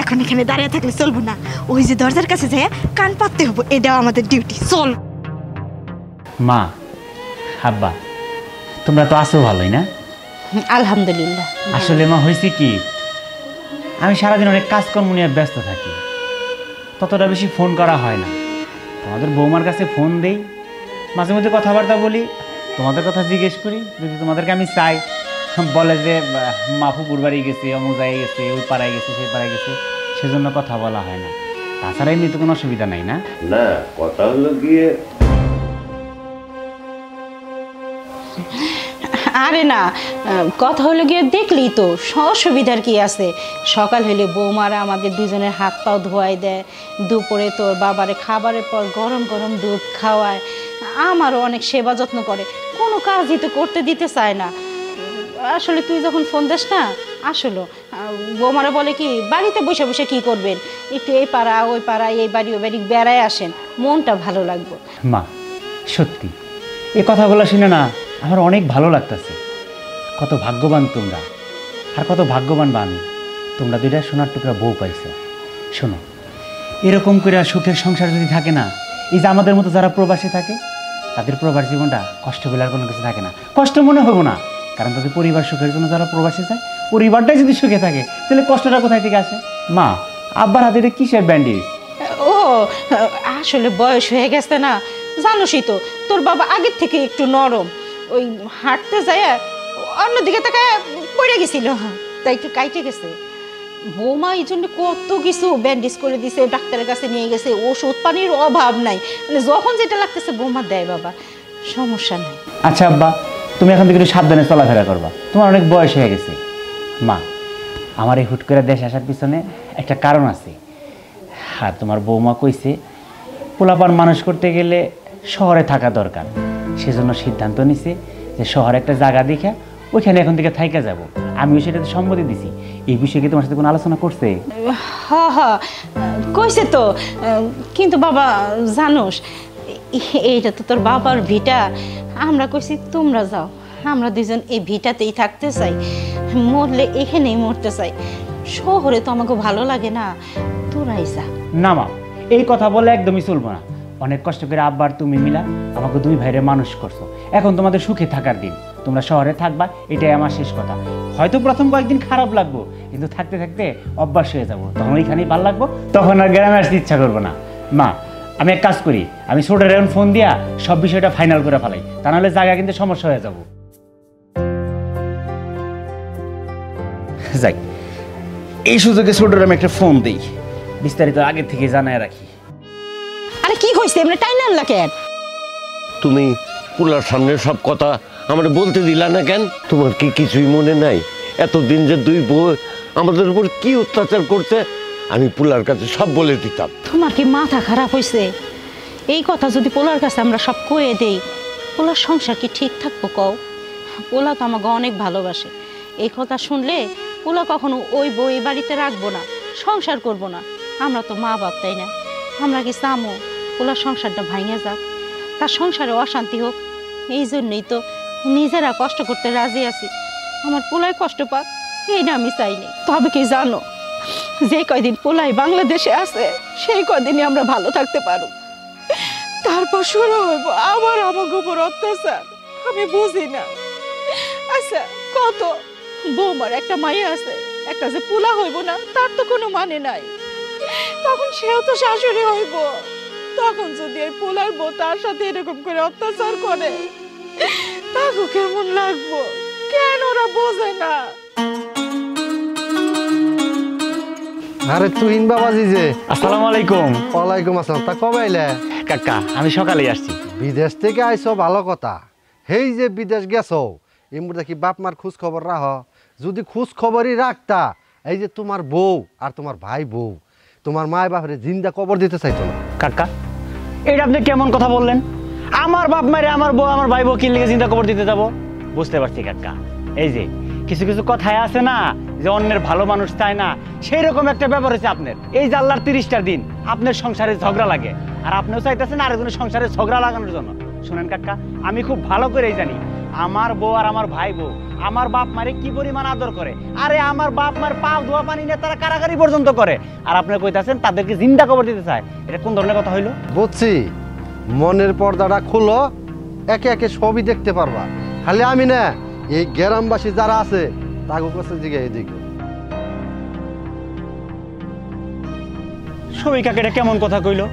এখন এখানে দাঁড়িয়ে থাকলে চলবো না, ওই যে দরজার কাছে যায় কান পাততে হবো, এটাও আমাদের ডিউটি। চল। মা, আব্বা, তোমরা তো আছো ভালোই না? আলহামদুলিল্লাহ। আসলে মা হয়েছে কি, আমি সারাদিন অনেক কাজকর্ম নিয়ে ব্যস্ত থাকি, ততটা বেশি ফোন করা হয় না। তোমাদের বৌমার কাছে ফোন দেই, মাঝে মধ্যে কথাবার্তা বলি, তোমাদের কথা জিজ্ঞেস করি। যদি তোমাদেরকে আমি চাই, বলে যে মা ফুপুর বাড়ি গেছে, অমুক জায়গায় গেছে, ওই পাড়ায় গেছে, সেই পাড়ায় গেছে, সেজন্য কথা বলা হয় না। তাছাড়া এমনি তো কোনো অসুবিধা নাই না? না, কথা হলো গিয়ে আরে না, কথা হলো গিয়ে দেখলি তো অসুবিধার কি আছে। সকাল হলে বৌমারা আমাদের দুজনের হাত পাও ধোয়াই দেয়, দুপুরে তোর বাবারে খাবারের পর গরম গরম দুধ খাওয়ায়, আমারও অনেক সেবা যত্ন করে, কোনো কাজই তো করতে দিতে চায় না। আসলে তুই যখন ফোন দিস না, আসলে বৌমারা বলে কি বাড়িতে বসে বসে কি করবেন, একটু এই পাড়া ওই পাড়া, এই বাড়ি ওই বাড়ি বেড়ায় আসেন, মনটা ভালো লাগবে। মা সত্যি এই কথাগুলো শুনে না আমার অনেক ভালো লাগতেছে। কত ভাগ্যবান তোমরা, আর কত ভাগ্যবান বানু, তোমরা দুইটা সোনার টুকরা বউ পাইছো। শোনো, এরকম করে সুখের সংসার যদি থাকে না, এই যে আমাদের মতো যারা প্রবাসী থাকে, তাদের প্রবাস জীবনটা কষ্ট বলে আর কোনো কিছু থাকে না, কষ্ট মনে হবো না। কারণ তাদের পরিবার সুখের জন্য যারা প্রবাসী যায়, পরিবারটাই যদি সুখে থাকে, তাহলে কষ্টটা কোথায় থেকে আসে? মা, আব্বার হাতে এটা কিসের ব্যান্ডেজ? ও আসলে বয়স হয়ে গেছে না, জানোসই তো তোর বাবা আগের থেকে একটু নরম, ওই হাঁটতে যায় অন্যদিকে তাকে পড়ে গেছিল, তাই একটু কাইটে গেছে। বৌমা এই জন্য কত কিছু ব্যান্ডেজ করে দিছে, ডাক্তারের কাছে নিয়ে গেছে, ওষুধ পানির অভাব নাই, মানে যখন যেটা লাগতেছে বৌমা দেয়, বাবা সমস্যা নাই। আচ্ছা আব্বা, তুমি এখন থেকে একটু সাবধানে চলাফেরা করবা, তোমার অনেক বয়স হয়ে গেছে। মা, আমার এই হুট করে দেশ আসার পিছনে একটা কারণ আছে। আর তোমার বৌমা কইছে পোলাপান মানুষ করতে গেলে শহরে থাকা দরকার, সেজন্য সিদ্ধান্ত নিছে যে শহরে একটা জায়গা দেখে ওইখানে এখন থেকে থাইকা যাব। আমিও সেটাতে সম্মতি দিছি। এই বিষয়ে কি তোমার সাথে কোনো আলোচনা করছে? হ্যাঁ হ্যাঁ কইছে তো, কিন্তু বাবা জানোস এইটা তো তোর বাবার ভিটা, আমরা কইছি তোমরা যাও, আমরা দুজন এই ভিটাতেই থাকতে চাই, মরলে এখানেই মরতে চাই, শহরে তো আমাকে ভালো লাগে না, তোরাই যা। না মা, এই কথা বলে একদমই চলবো না। অনেক কষ্ট করে আব্বার তুমি মিলা আমাকে দুই ভাইরে মানুষ করছো। এখন তোমাদের সুখে থাকার দিন, তোমরা শহরে থাকবা, এটাই আমার শেষ কথা। হয়তো প্রথম কয়েকদিন খারাপ লাগবো, কিন্তু থাকতে থাকতে অভ্যাস হয়ে যাবো, তখন ওইখানেই ভালো লাগবো, তখন আর গ্রামে আসতে ইচ্ছা করবো না। মা, আমি এক কাজ করি, আমি ছোটের এখন ফোন দিয়া সব বিষয়টা ফাইনাল করে ফেলাই, তা নাহলে জায়গা কিন্তু সমস্যা হয়ে যাবো। যাই, এই সুযোগে ছোটের আমি একটা ফোন দিই, বিস্তারিত আগে থেকে জানায় রাখি। আরে কি হয়েছে এমনি টাইনা আনলা কেন? তুমি পোলার সামনে সব কথা আমার বলতে দিলা না কেন? তোমার কি কিছুই মনে নাই এতদিন যে দুই বউ আমাদের উপর কি অত্যাচার করতে? আমি পোলার কাছে সব বলে দিতাম। তোমার কি মাথা খারাপ হয়েছে? এই কথা যদি পোলার কাছে আমরা সব কয়ে দেই, পোলার সংসার কি ঠিক থাকবো কও? পোলা তো আমাকে অনেক ভালোবাসে, এই কথা শুনলে পোলা কখনো ওই বউ এই বাড়িতে রাখবো না, সংসার করব না। আমরা তো মা বাপ, তাই না? আমরা কি চামো পোলার সংসারটা ভাঙে যাক, তার সংসারে অশান্তি হোক? এই জন্যই তো নিজেরা কষ্ট করতে রাজি আছি। আমার পোলায় কষ্ট পাক এইটা আমি চাইনি। তবে কি জানো, যে কয়দিন পোলাই বাংলাদেশে আছে সেই কয়দিনই আমরা ভালো থাকতে পারো, তারপর শুরু হইব আবার আমাকে উপর অত্যাচার। আমি বুঝি না। আচ্ছা কত বৌমার একটা মাইয়া আছে, একটা যে পোলা হইব না তার তো কোনো মানে নাই। তখন সেও তো শাশুড়ি হইব, তখন যদি এই পোলার বউ তার সাথে এরকম করে অত্যাচার করে তাকে কেমন লাগবো? কেন ওরা বোঝে না? আরে তুহিন বাবাজি যে, আসসালামু আলাইকুম। ওয়ালাইকুম আসসালাম। তা কবে আইলে? কাকা, আমি সকালেই আসছি। বিদেশ থেকে আইছো ভালো কথা, হেই যে বিদেশ গেছো এই মুহূর্তে কি বাপ মার খোঁজ খবর রাখ? যদি খোঁজ খবরই রাখতা, এই যে তোমার বউ আর তোমার ভাই বউ তোমার মায় বাপরে জিন্দা কবর দিতে চাইতো না। কাকা, এটা আপনি কেমন কথা বললেন? আমার বাপ মারে আমার বউ আমার ভাই বউ কি লিগে চিন্তা কবর দিতে যাব? বুঝতে পারছি কাকা, এই যে কিছু কিছু কথায় আছে না যে অন্যের ভালো মানুষ চায় না, সেই রকম একটা ব্যাপার হচ্ছে আপনার। এই যে আল্লাহর 30টা দিন আপনার সংসারে ঝগড়া লাগে, আর আপনিও চাইতেছেন আরেকজনের সংসারে ঝগড়া লাগানোর জন্য। শুনেন কাকা, আমি খুব ভালো করেই জানি আমার বউ আর আমার ভাই বউ আমার বাপ মারে কি পরিমাণ আদর করে। আরে আমার বাপ মার পা ধোয়া পানি নিয়ে তারা কারাগারি পর্যন্ত করে, আর আপনি কইতাছেন তাদেরকে জিন্দা কবর দিতে চায়। এটা কোন ধরনের কথা হইলো? বুঝছি, মনের পর্দাটা খুলো, একে একে সবই দেখতে পারবা। খালি আমি না, এই গ্রামবাসী যারা আছে তাদের কাছে জিজ্ঞাসা এদিকে। সবই কাকে এটা কেমন কথা কইলো?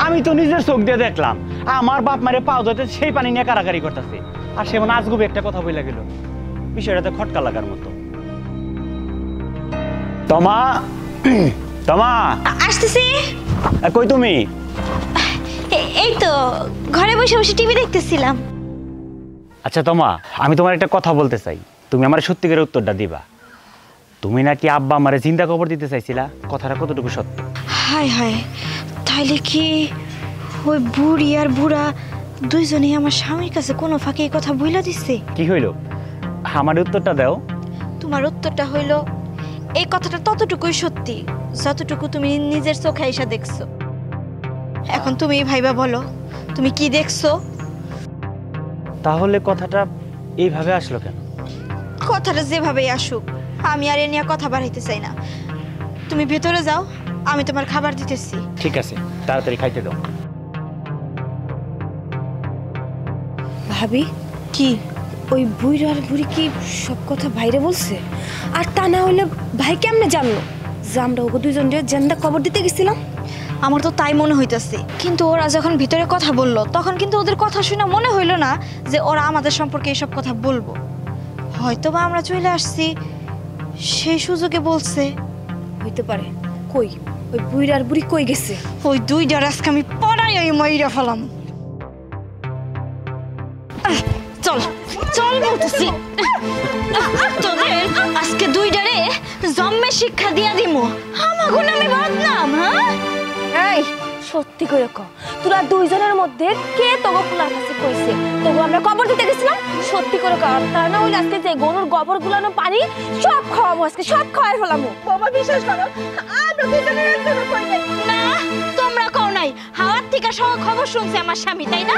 আমি তো নিজের চোখ দিয়ে দেখলাম আমার বাপ মারে পাও ধরতে সেই পানি নিয়ে কারাগারি করতেছে, আর সে আজগুবি একটা কথা বইলা গেল। বিষয়টাতে খটকা লাগার মতো। তমা, তমা আসতেছি। কই তুমি? এই তো ঘরে বসে বসে টিভি দেখতেছিলাম। আচ্ছা তমা, আমি তোমার একটা কথা বলতে চাই, তুমি আমার সত্যিকারের উত্তরটা দিবা। তুমি নাকি আব্বা আমারে জিন্দা কবর দিতে চাইছিলা, কথাটা কতটুকু সত্য? হায় হায়, তাইলে কি ওই বুড়ি আর বুড়া দুইজনেই আমার স্বামীর কাছে কোনো ফাঁকে এই কথা বইলা দিচ্ছে? কি হইল, আমার উত্তরটা দাও। তোমার উত্তরটা হইল এই কথাটা ততটুকুই সত্যি যতটুকু তুমি নিজের চোখে এসে দেখছো। এখন তুমি ভাইবা বলো, তুমি কি দেখছো? তাহলে কথাটা এইভাবে আসলো কেন? কথাটা যেভাবেই আসুক, আমি আর এ নিয়ে কথা বাড়াইতে চাই না। তুমি ভেতরে যাও, আমি তোমার খাবার দিতেছি। ঠিক আছে, তাড়াতাড়ি খাইতে দাও। ভাবি, কি ওই বুড়ি আর বুড়ি কি সব কথা বাইরে বলছে? আর তা না হইলে ভাই কেমনে জানলো যে আমরা ওকে দুইজনকে জেন্দা কবর দিতে গেছিলাম? আমার তো তাই মনে হইতেছে, কিন্তু ওরা যখন ভিতরে কথা বললো তখন কিন্তু ওদের কথা শুনে মনে হইলো না যে ওরা আমাদের সম্পর্কে এইসব কথা বলবো। হয়তো বা আমরা চলে আসছি সেই সুযোগে বলছে। হইতে পারে। কই ওই বুড়ি আর বুড়ি কই গেছে? ওই দুইটা আজকে আমি পড়াই ওই ময়রা ফেলাম। চল চল বলতেছি, তোদের আজকে দুইটারে জম্মে শিক্ষা দিয়া দিমু। আমাগো নামে বদনাম। হ্যাঁ, এই সত্যি করে ক, তোরা দুইজনের মধ্যে কে তোগো পোলার কাছে কইছে তোগো আমরা কবর দিতে গেছিলাম? সত্যি করে ক, তা না হইলে আজকে যে গরুর গোবর গুলানো পানি সব খাওয়াবো, আজকে সব খাওয়াই ফেলামু। বাবা বিশ্বাস করো, আমরা দুইজনে কই নাই। না, তোমরা কও নাই। হাওয়ার থেকে সব খবর শুনছে আমার স্বামী, তাই না?